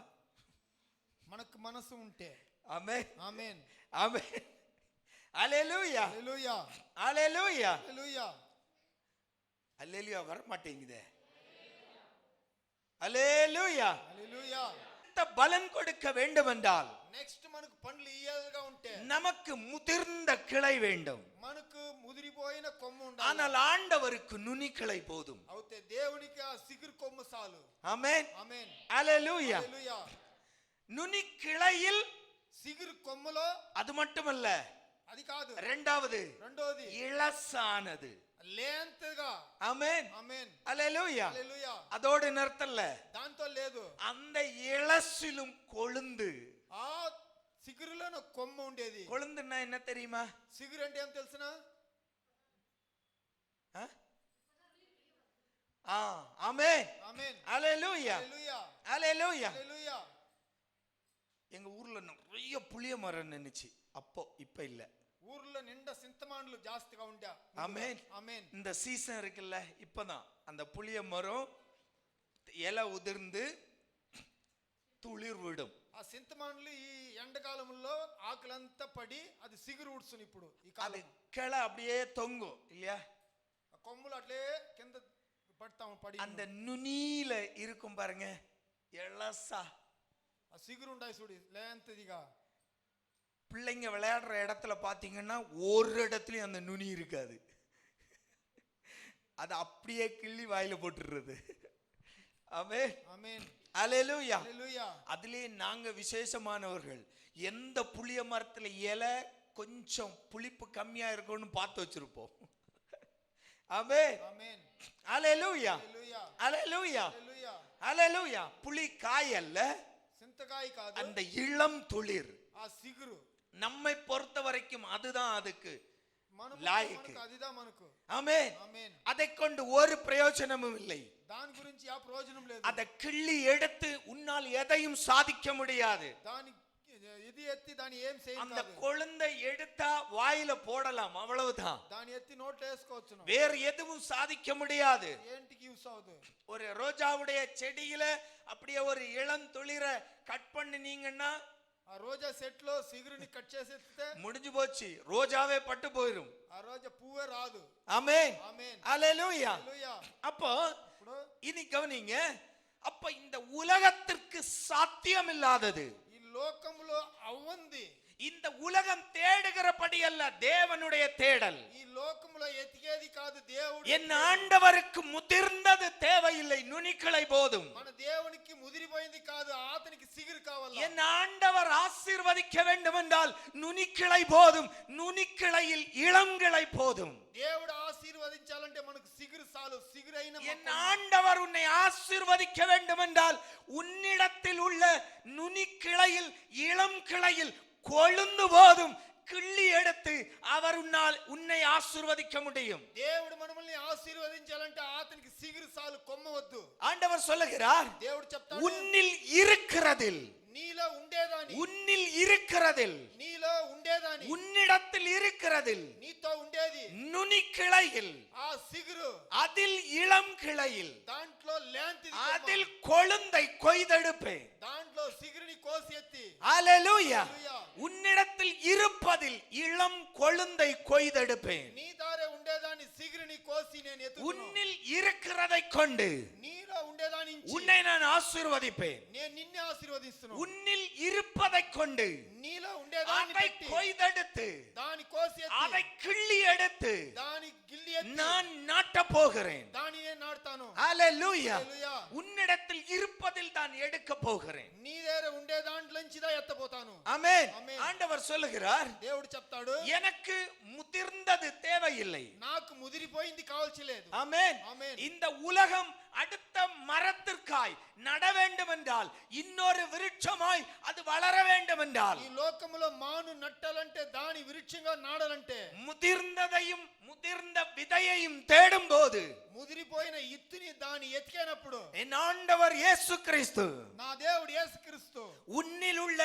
మనకు మనసు ఉంటే. ஆமென் ఆమేన్. ஆமென். அல்லேலூயா. హల్లెలూయా. அல்லேலூயா. హల్లెలూయా. அல்லேலூயா வர மாட்டேங்குதே. அல்லேலூயா. హల్లెలూయా. பலன் கொடுக்க வேண்டும் என்றால், నెక్స్ట్ మనకు పండ్లు ఇయ్యాలిగా ఉంటే நமக்கு முதிர்ந்த கிளை வேண்டும். మనకు ముదిరిపోయిన కొమ్ము ఉండాలి. ஆனால் ఆண்டவருக்கு நுனி கிளை போதும். అవుతే దేవునికి ఆ సిగురు కొమ్ము చాలు. ஆமென். ఆమేన్. அல்லேலூயா. హల్లెలూయా. நுனி கிளையில் సిగురు కొమ్మలో அது மட்டுமல்ல, అది కాదు, இரண்டாவது రెండోది இளசானது. లేంతగా. ஆமென். ఆమేన్. அல்லேலூயா. హల్లెలూయా. அதோடு நிறுத்தல, దాంతో లేదు, அந்த இளசிலும் கொழுந்து. ఆ సిగురులో కొమ్మ ఉండేది. கொழுந்துன்னா என்ன தெரியுமா? సిగురు అంటే ఏం తెలుసునా? ஆமென். ఆమేన్. அல்லேலூயா. హల్లెలూయా. அல்லேலூயா. హల్లెలూయా. எங்க ஊர்ல நிறைய புளிய மரம் நின்னுச்சு அப்போ, இப்ப இல்ல. ఊర్లో నిండా సింతమానులు జాస్తిగా ఉండా. ஆமென். ఆమేన్. இந்த சீசன் இருக்குல்ல, இப்பதான் அந்த புளிய மரம் இலை உதிர்ந்து துளிர் விடும். ఆ సింతమానులు ఈ ఎండకాలంలో ఆకులంతా పడి అది సిగురు ఉడ్చును. ఇప్పుడు ఈ அது కాలం கிளை அப்படியே தொங்கும் இல்லையா? ఆ కొమ్ములు అట్లే కింద పడతాము పడి. அந்த நுனியில இருக்கும் பாருங்க, இளசா. ఆ సిగురు ఉండాయి చూడు లేంతదిగా. பிள்ளைங்க விளையாடுற இடத்துல பாத்தீங்கன்னா ஒரு இடத்துலயும் அந்த நுனி இருக்காது. அது அப்படியே கிள்ளி வாயில போட்டுறது. ஆமென். ఆమేన్. அல்லேலூயா. హల్లెలూయా. அதிலே நாங்க விசேஷமானவர்கள். எந்த புளிய மரத்துல இலை கொஞ்சம் புளிப்பு கம்மியா இருக்கும்னு பார்த்து வச்சிருப்போம். ஆமென். ఆమేన్. அல்லேலூயா. హల్లెలూయా. அல்லேலூயா. హల్లెలూయా. அல்லேலூயா. புளி காய் அல்ல, సింతకాయ కాదు, அந்த இளம் துளிர். ఆ సిగురు. நம்மை பொறுத்த வரைக்கும் அதுதான் அதுக்கு మనము లాయకు. మనకు అదిదా మనకు. ஆமென். ఆమేన్. அதை கொண்டு ஒரு பிரயோஜனமும் இல்லை. దాని గురించి ఆ ప్రయోజనం లేదు. அதை கிள்ளி எடுத்து உன்னால் எதையும் சாதிக்க முடியாது. దాని ఇది ఎత్తి దాని ఏం அந்த చేయదు. கொழுந்தை எடுத்தா வாயில போடலாம், அவ்வளவுதான். దాని ఎత్తి నోట్లో వేసుకోవచ్చును. வேறு எதுவும் சாதிக்க முடியாது. ఏంటికి యూస్ అవుదు? ஒரு ரோஜாவுடைய செடியில அப்படியே ஒரு இளம் துளிரை கட் பண்ணினீங்கன்னா, ఆ రోజా సెట్ లో సిగురుని కట్ చేసేస్తే முடிஞ்சு போச்சு, ரோஜாவே பட்டு போயிடும். ఆ రోజా పువ్వే రాదు. ஆமென். ఆమేన్. அல்லேலூயா. హల్లెలూయా. அப்போ ఇప్పుడు இனி கவனிங்க, அப்ப இந்த உலகத்திற்கு சாத்தியமில்லாதது, ఈ లోకములో అవ్వంది, இந்த உலகம் தேடுகிறபடி அல்ல, தேவனுடைய தேடல். ఈ లోకములో ఎతికేది కాదు, దేవుడు. என் ஆண்டவருக்கு முதிர்ந்தது தேவையில்லை, நுனிக்கிளை போதும். మన దేవునికి ముదిరిపోయింది కాదు, అతనికి సిగురు కావాలి. என் ஆண்டவர் ஆசீர்வதிக்க வேண்டும் என்றால் நுனிக்கிளை போதும், நுனிக்கிளையில் இளங்கிளை போதும். దేవుడు ఆశీర్వదించాలంటే మనకు చాలు సిగురైన என் ஆண்டவர் உன்னை ஆசீர்வதிக்க வேண்டும் என்றால் உன்னிடத்தில் உள்ள நுனி கிளையில் இளம் கிளையில் கொழுந்து போதும் கிள்ளி எடுத்து அவர் உன்னை ஆசீர்வதிக்க முடியும். దేవుడు మనల్ని ఆశీర్వదించాలంటే అతనికి సిగురు చాలు కొమ్మ వద్దు. ஆண்டவர் சொல்லுகிறார் దేవుడు చెప్తాడు உன்னில் இருக்கிறதில் నీలో ఉండేదాని உன்னில் இருக்கிறதில் నీలో ఉండేదాని உன்னிடத்தில் இருக்கிறதில் నీతో ఉండేది நுனி கிளையில் ఆ సిగురు அதில் இளம் கிளையில் దాంట్లో లేంతిది அதில் கொழுந்தை கொய்தெடுப்பேன். దాంట్లో సిగురుని కోసి ఎత్తి ஹalleluya உன்னிடத்தில் இருப்பதில் இளம் கொழுந்தை கொய்தெடுப்பேன். నీ దారే ఉండేదాని సిగురుని కోసి నేను ఎత్తును. உன்னில் இருக்கிறதை கொண்டு నీలో ఉండేదాని உன்னை நான் ஆசீர்வதிப்பேன். నేను నిన్ను ఆశీర్వదిస్తున్నాను. உன்னில் இருப்பதை கொண்டு నీలో ఉండేదాన్ని அதை పెట్టి கொய்தெடுத்து దాని కోసి ఎత్తి அதை கிள்ளி எடுத்து దాని గిల్లి ఎత్తి நான் நாட்ட போகிறேன். దాని నేను నాటుతాను. ஹalleluya హల్లెలూయా. உன்னிடத்தில் இருப்பதில் தான் எடுக்க போகிறேன். నీ దగ్గర ఉండే దాంట్లోంచిదా ఎత్తపోతాను. ஆமென். ஆமென். ஆண்டவர் சொல்லுகிறார் దేవుడు చెప్తాడు எனக்கு முதிர்ந்தது தேவையில்லை. నాకు ముదిరిపోయింది కావాల్సిలేదు. ஆமென். ஆமென். இந்த உலகம் அடுத்த மரத்திற்காய் நட வேண்டும் என்றால் இன்னொரு விருட்சமாய் அது வளர வேண்டும் என்றால் ఈ లోకములో మాను నట్టాలంటే దాని విరుక్షంగా నాడాలంటే முதிர்ந்ததையும் முதிர்ந்த விதையையும் தேடும் போது ముదిరిపోయిన ఇత్తుని దాని ఎతికేనప్పుడు என் ஆண்டவர் இயேசு கிறிஸ்து నా దేవుడు యేసుక్రీస్తు உன்னில் உள்ள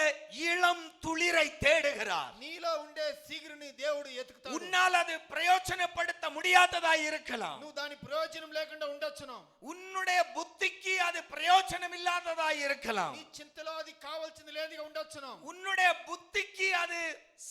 இளம் துளிரை தேடுகிறார். నీలో ఉండే సిగురుని దేవుడు ఎతుకుతాడు. உன்னால் அது பிரயோஜனப்படுத்த முடியாததாய் இருக்கலாம். నువ్వు దాని ప్రయోజనం లేకుండా ఉండొచ్చును. உன்னுடைய புத்திக்கு அது பிரயோஜனம் இல்லாததாய் இருக்கலாம். నీ చింతలో అది కావాల్సింది లేనిగా ఉండొచ్చును. உன்னுடைய புத்திக்கு அது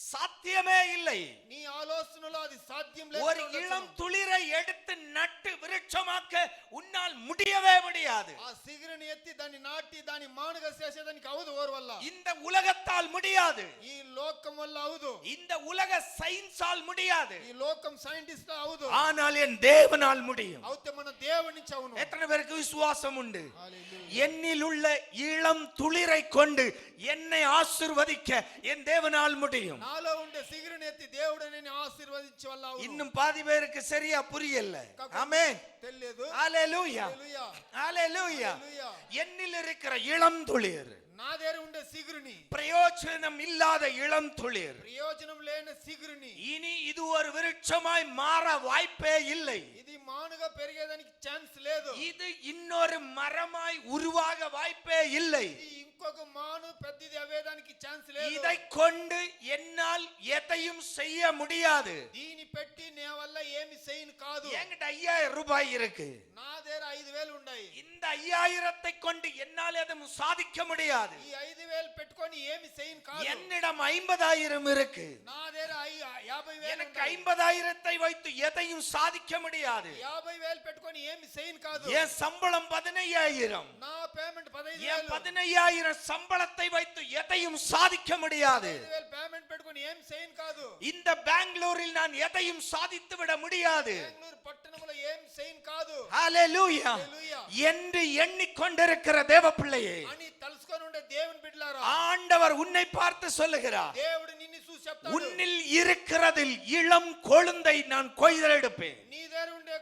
சாத்தியமே இல்லை. నీ ఆలోచనలో అది సాధ్యం ஒரு లేదు. இளம் துளிரை எடுத்து நட்டு விருட்சமாக்க உன்னால் முடியவே முடியாது. ఆ సిగురుని ఎత్తి దాన్ని నాటి దాని మానుగా చేసేదానికి అవదు ఓర్ వల్ల. இந்த ఉలగத்தால் முடியாது. ఈ లోకం వల్ల అవదు. இந்த உலக சயின்ஸால் முடியாது. ఈ లోకం సైంటిస్ట్ అవదు. ஆனால் என் தேவனால் முடியும். అవుతే మన దేవుడి నుంచి అవును. எத்தனை பேருக்கு விசுவாசம் உண்டு? హల్లెలూయా. என்னில் உள்ள இளம் துளிரை கொண்டு என்னை ஆசீர்வதிக்க என் தேவனால் முடியும். నాలో ఉండే సిగురుని ఎత్తి దేవుడు నిన్ను ఆశీర్వదించే వల్ల అవును. இன்னும் பாதி பேருக்கு சரியா புரியல. ஆமென். తెలియదు. ஹalleluya హల్లెలూయా. ஹalleluya హల్లెలూయా. என்னில் இருக்கிற இளம் துளிர் నా దగ్గర ఉండే సిగురుని பிரயோஜனம் இல்லாத இளம் துளிர் ప్రయోజనం లేని సిగురుని இனி இது ஒரு விருட்சமாய் மாற வாய்ப்பே இல்லை. ఇది మానుగా పెరిగేదానికి ఛాన్స్ లేదు. இது இன்னொரு மரமாய் உருவாக வாய்ப்பே இல்லை. ఇది ఇంకొక మాను పెద్దది అవ్వేదానికి ఛాన్స్ లేదు. இதை கொண்டு என்னால் எதையும் செய்ய முடியாது. దీని పెట్టి నే వల్ల ఏమి చేయను కాదు. என்கிட்ட 5000 ரூபாய் இருக்கு. నా దగ్గర 5000 ఉన్నాయి. இந்த 5000ஐ கொண்டு என்னால் எதுவும் சாதிக்க முடியாது. ఈ 5000 పెట్టుకొని ఏమి చేయను కాదు. என்னிடம் 50000 இருக்கு. నా దగ్గర 50000 எனக்கு 50000ஐ வைத்து எதையும் சாதிக்க முடியாது. 50000 పెట్టుకొని ఏమి చేయను కాదు. என் சம்பளம் 15000. నా పేమెంట్ என் 15000. 15000 சம்பளத்தை வைத்து எதையும் சாதிக்க முடியாது. 5000 పేమెంట్ పెట్టుకొని ఏమి చేయను కాదు. இந்த பெங்களூரில் நான் எதையும் சாதித்து விட முடியாது. బెంగళూరు పట్టణంలో ఏమి చేయను కాదు. ஹalleluya హల్లెలూయా. என்று எண்ணிக்கொண்டிருக்கிற தேவ பிள்ளையே, అని తలుసుకొని ఉండే దేవుని బిడ్డలారా, ஆண்டவர் உன்னை பார்த்து சொல்லுகிறார், దేవుడు నిన్ను చూసి చెప్తాడు, உன்னில் இருக்கிறதில் இளம் கொழுந்தை நான் கொய்தெடுப்பேன். నీ దగ్గర ఉండే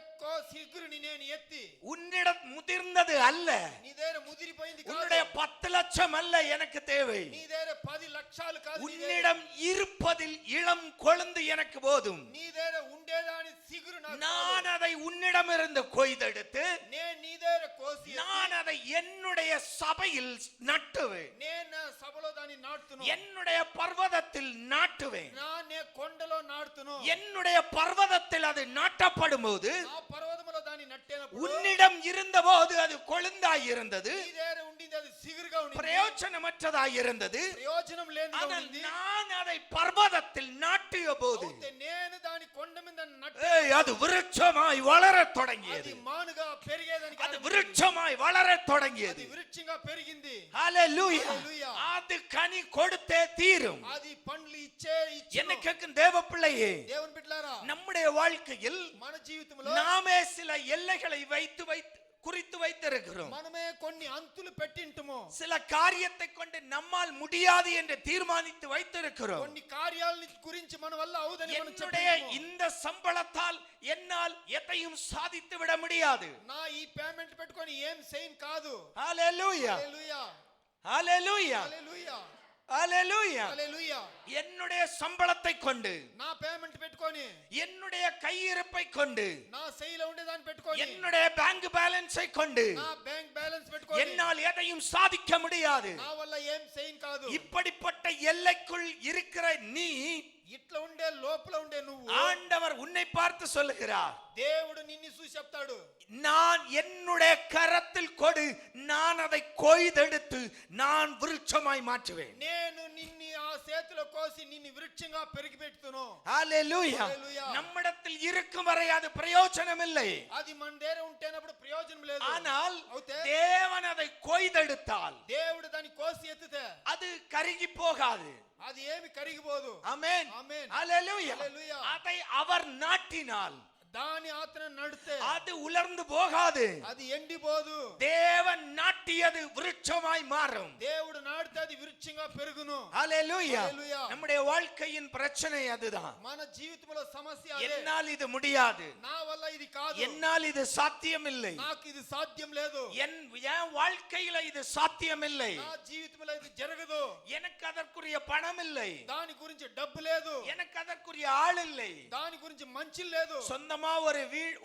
సిగురుని నేను ఎత్తి, உன்னிடம் முதிர்ந்தது அல்ல, నీ దగ్గర ముదిరిపోయింది కాదు, உன்னுடைய 10 லட்சம் அல்ல எனக்கு தேவை. నీ దగ్గర 10 లక్షలు కాదు, உன்னிடம் இருப்பதில் இளம் கொழுந்து எனக்கு போதும். నీ దగ్గర ఉండేదాని సిగురు నాకు நான் அதை உன்னிடமிருந்து கொய்தெடுத்து నేను నీ దగ్గర కోసి நான் அதை என்னுடைய சபையில் நட்டுவேன். నేను నా సభలో దాన్ని నాటుతును, என்னுடைய பர்வதத்தில் நாட்டுவேன். నే కొండలో నాటుతును, என்னுடைய பர்வதத்தில் அது நாட்டப்படும் போது నా పర్వతములో దాన్ని నట్టేనప్పుడు உன்னிடம் இருந்தபோது அது கொழுந்தாய் இருந்தது, నీ దగ్గర ఉండింది అది సిగురుగా ఉండింది, பிரயோஜனமற்றதாய் இருந்தது. ప్రయోజనం లేనిదిగా ஆனால் ఉండింది. நான் அதை பர்வதத்தில் நாட்டிய போது అయితే నేను దాని కొండ మీద அது விருட்சமாய் வளரத் అది தொடங்கியது. మానుగా పెరిగేదానికి அது விருட்சமாய் வளரத் అది தொடங்கியது. వృక్షంగా పెరిగింది. ஹalleluya. Hallelujah. அது கனி கொடுத்தே தீரும். అది పండ్లు ఇచ్చే என்ன கேட்கும் தேவ பிள்ளையே, దేవుని బిడ్డలారా, நம்முடைய வாழ்க்கையில் మన జీవితంలో நாமே சில எல்லைகளை வைத்து வைத்து குறித்து வைத்திருக்கிறோம். మనమే కొన్ని అంతులు పెట్టింటము. சில காரியத்தை கொண்டு நம்மால் முடியாது என்று தீர்மானித்து வைத்திருக்கிறோம். కొన్ని కార్యాల గురించి మన వల్ల అవదని మనం என்னுடைய చెప్తాము. இந்த சம்பளத்தால் என்னால் எதையும் சாதித்து விட முடியாது. నా ఈ పేమెంట్ పెట్టుకొని ఏం చేయను కాదు. ஹalleluya హల్లెలూయా ஹalleluya హల్లెలూయా ஹalleluya. హల్లెలూయా. என்னுடைய சம்பளத்தை கொண்டு, నా పేమెంట్ పెట్టుకొని, என்னுடைய கையிருப்பை கொண்டு, నా సేయిలో ఉండేదాన్ని పెట్టుకొని, என்னுடைய பேங்க் பேலன்ஸை கொண்டு నా బ్యాంక్ బ్యాలెన్స్ పెట్టుకొని என்னால் எதையும் சாதிக்க முடியாது. నా వల్ల ఏం చేయను కాదు. இப்படிப்பட்ட எல்லைக்குள் இருக்கிற நீ, ఇట్లా ఉండే లోపల ఉండే నువ్వు, ஆண்டவர் உன்னை பார்த்து சொல்லுகிறார், దేవుడు నిన్ను చూసి చెప్తాడు, நான் என்னுடைய கரத்தில் கொடு, நான் அதை கொய்தெடுத்து நான் விருட்சமாய் மாற்றுவேன். నేను నిన్ను ఆ చేతిలో కోసి నిన్ను విరుక్షంగా పెరిగిపెట్టును. ஹalleluya. హల్లెలూయా. நம்மிடத்தில் இருக்கும் வரை அது பிரயோஜனம் இல்லை. అది మన దగ్గర ఉంటేనప్పుడు ప్రయోజనం లేదు. ஆனால் అవుతే தேவன் அதை கொய்தெடுத்தால் దేవుడు దాన్ని కోసి ఎత్తితే அது கருகி போகாது. అది ఏమి కరిగిపోదు. ஆமென் ఆమేన్. ஹalleluya. హల్లెలూయా. அதை அவர் நாட்டினால் దాని ఆత్మ నడితే அது உலர்ந்து போகாது. అది ఎండిపోదు. தேவன் நாட்டியது விருட்சமாய் மாறும். దేవుడు నాటితే అది విరుక్షంగా పెరుగును. ஹalleluya. హల్లెలూయా. நம்முடைய வாழ்க்கையின் பிரச்சனை அதுதான். మన జీవితంలో సమస్య అదే. என்னால் இது முடியாது, నా వల్ల ఇది కాదు, என்னால் இது சாத்தியமில்லை, నాకు ఇది సాధ్యం లేదు, என் வாழ்க்கையில இது சாத்தியமில்லை, నా జీవితంలో ఇది జరగదు, எனக்கு அதற்குரிய பணம் இல்லை, దాని గురించి డబ్బు లేదు, எனக்கு அதற்குரிய ஆள் இல்லை, దాని గురించి మంచి లేదు, சொந்தமா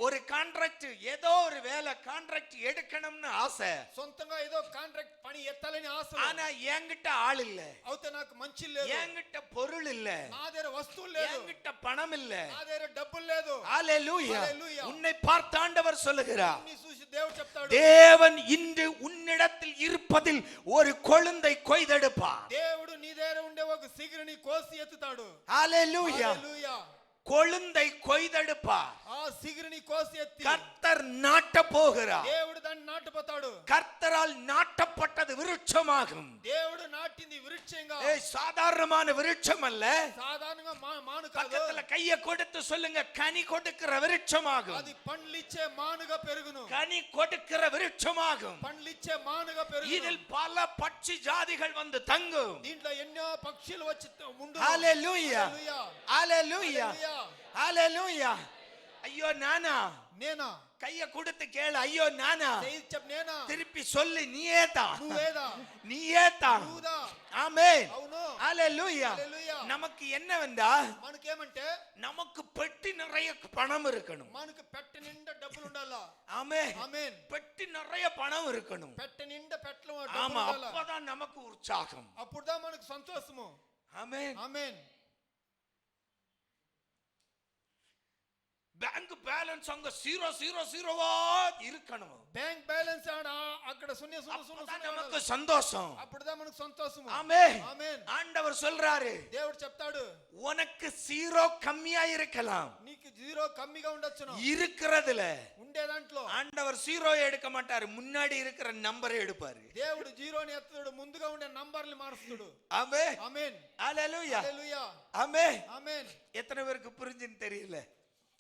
ஒரு కాంట్రాక్ట్, ஏதோ ஒரு வேலை కాంట్రాక్ట్ எடுக்கணும்னு ஆசை, సొంతంగా ఏదో కాంట్రాక్ట్ పని ఎత్తాలని ఆశ, ஆனா என்கிட்ட ஆள் இல்ல, అవుతే నాకు మంచి లేదు, என்கிட்ட பொருள் இல்ல, నా దగ్గర వస్తువులు లేదు, என்கிட்ட பணம் இல்ல. నా దగ్గర డబ్బులు లేదు. ஹalleluya. హల్లెలూయా. உன்னை பார்த்து ஆண்டவர் சொல்லுகிறார், నీ చూసి దేవుడు చెప్తాడు, தேவன் இன்று உன்னிடத்தில் இருப்பதில் ஒரு கொழுந்தை கொய்தெடுப்பார். దేవుడు నీ దగ్గర ఉండే ఒక సిగురుని కోసి ఎత్తుతాడు. ஹalleluya. హల్లెలూయా. கொழுந்தை கொய்தெடுப்பார். ఆ సిగురుని కోసి ఎత్తి கர்த்தர் நாட்ட போகிறார். దేవుడు దాన్ని నాటపోతాడు. கர்த்தரால் நாட்டப்பட்டது விருட்சமாகும். దేవుడు నాటింది విరుక్షంగా, சாதாரணமான விருட்சம் அல்ல. సాధారణంగా మాను కాదు, பக்கத்துல கைய கொடுத்து சொல்லுங்க, கனி கொடுக்கிற விருட்சமாகும். అది పండ్లిచ్చే మానుగా పెరుగును. கனி கொடுக்கிற விருட்சமாகும். పండ్లిచ్చే మానుగా పెరుగును. இதில் பல பட்சி ஜாதிகள் வந்து தங்கும். దీంట్లో ఎన్నో పక్షులు వచ్చి ఉండును. ஹalleluya. హల్లెలూయా. ஹalleluya. హల్లెలూయా. ஹalleluya. ஐயோ நானா, నేనా, கைய கொடுத்து கேளு, ஐயோ நானா, చేయి చెప్పు, నేనా, திருப்பி சொல்லு, நீயேதா, నువ్వేదా, நீயேதா. నువ్వుదా, ஆமென். అవును. ஹalleluya. హల్లెలూయా. நமக்கு என்னவென்றா, మనకేమంటే நமக்கு பெட்டி நிறைய பணம் இருக்கணும். మనకు పెట్ట నిండా డబ్బులు ఉండాలా. ஆமென். ఆమేన్. பெட்டி நிறைய பணம் இருக்கணும். పెట్ట నిండా పెట్టలు ஆமா, డబ్బులు ఉండాలా. அப்பதான் நமக்கு உற்சாகம். అప్పుడుదా మనకు సంతోషము. ஆமென். ఆమేన్. பேங்க் பேலன்ஸ் அங்க 000 இருக்கணும். బ్యాంక్ బ్యాలెన్స్ అక్కడ 0 அப்பதான் நமக்கு சந்தோஷம். అప్పుడుదా మనకు సంతోషము. ஆமென். ఆమేన్. ஆண்டவர் சொல்றாரு, దేవుడు చెప్తాడు, உனக்கு 0 கம்மியா இருக்கலாம், నీకు 0 కమ్మిగా ఉండొచ్చును, இருக்கிறதுல ఉండే దాంట్లో ஆண்டவர் 0 எடுக்க மாட்டாரு, முன்னாடி இருக்கிற நம்பரை எடுப்பாரு. దేవుడు 0ని ఎత్తుతాడు, ముందుగా ఉండే నంబర్ని మారుస్తాడు. ஆமென். ఆమేన్. ஹalleluya. హల్లెలూయా. ஆமென். ఆమేన్. எத்தனை பேருக்கு புரிஞ்சுன்னு தெரியல.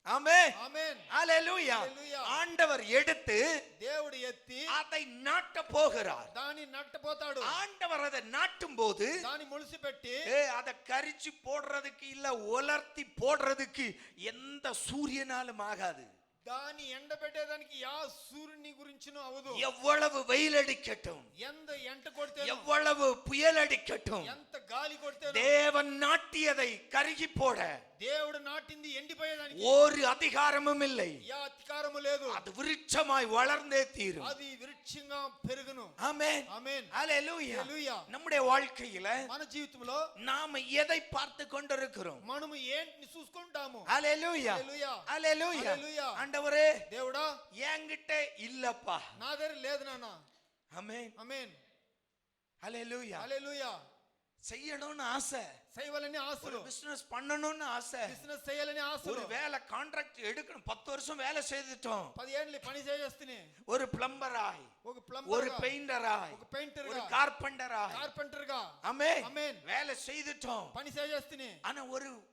ஆமென். ఆమేన్. ஹalleluya. హల్లెలూయా. ஆண்டவர் எடுத்து దేవుడు ఎత్తి அதை நாட்ட போகிறார். దాన్ని నట్టపోతాడు. ஆண்டவர் அதை நாட்டும் போது దాన్ని ములిసి పెట్టి அதை கரிச்சு போடுறதுக்கு இல்ல உலர்த்தி போடுறதுக்கு எந்த சூரியனாலும் ஆகாது. దాన్ని ఎండబెట్టేదానికి యా సూర్యుని గురించిను అవదు. எவ்வளவு வெயில் அடிக்கட்டும், ఎంత ఎంట కొడితే, எவ்வளவு புயல் அடிக்கட்டும், ఎంత గాలి కొడితే, தேவன் நாட்டியதை கருகி போட దేవుడు నాటింది ఎండిపోయేదానికి ஒரு அதிகாரமும் இல்லை. యా అధికారము లేదు. அது விருட்சமாய் வளர்ந்தே தீரும். అది విరుక్షంగా పెరుగును. ஆமென். ఆమేన్. ஹalleluya. హల్లెలూయా. நம்முடைய வாழ்க்கையில మన జీవితంలో நாம எதை பார்த்து கொண்டிருக்கிறோம்? మనము ఏంటిని చూసుకుంటాము. ஹalleluya. హల్లెలూయా. ஹalleluya. హల్లెలూయా. ஆண்டவரே, దేవుడా, என்கிட்ட இல்லப்பா. నా దగ్గర లేదు నాన్న. ஆமென். ఆమేన్. ஹalleluya. హల్లెలూయా. செய்யணும்னு ஆசை, செய்வலனே ஒரு ஆசைలు பிசினஸ் பண்ணணும்னு ஆசை, బిజినెస్ చేయాలని ஒரு ఆశలు வேலை கான்ட்ராக்ட் எடுக்கணும். 10 வருஷம் வேலை செய்துட்டோம். 10 ఏళ్ళు పని చేస్తుని ஒரு பிளம்பராய், ఒక ஒரு ప్లంబర్ గా பெயிண்டராய், ఒక పెయింటర్ ஒரு గా கார்பெண்டராய், కార్పెంటర్ గా ஆமென், ఆమేన్ வேலை செய்துட்டோம். పని చేస్తుని ஆனா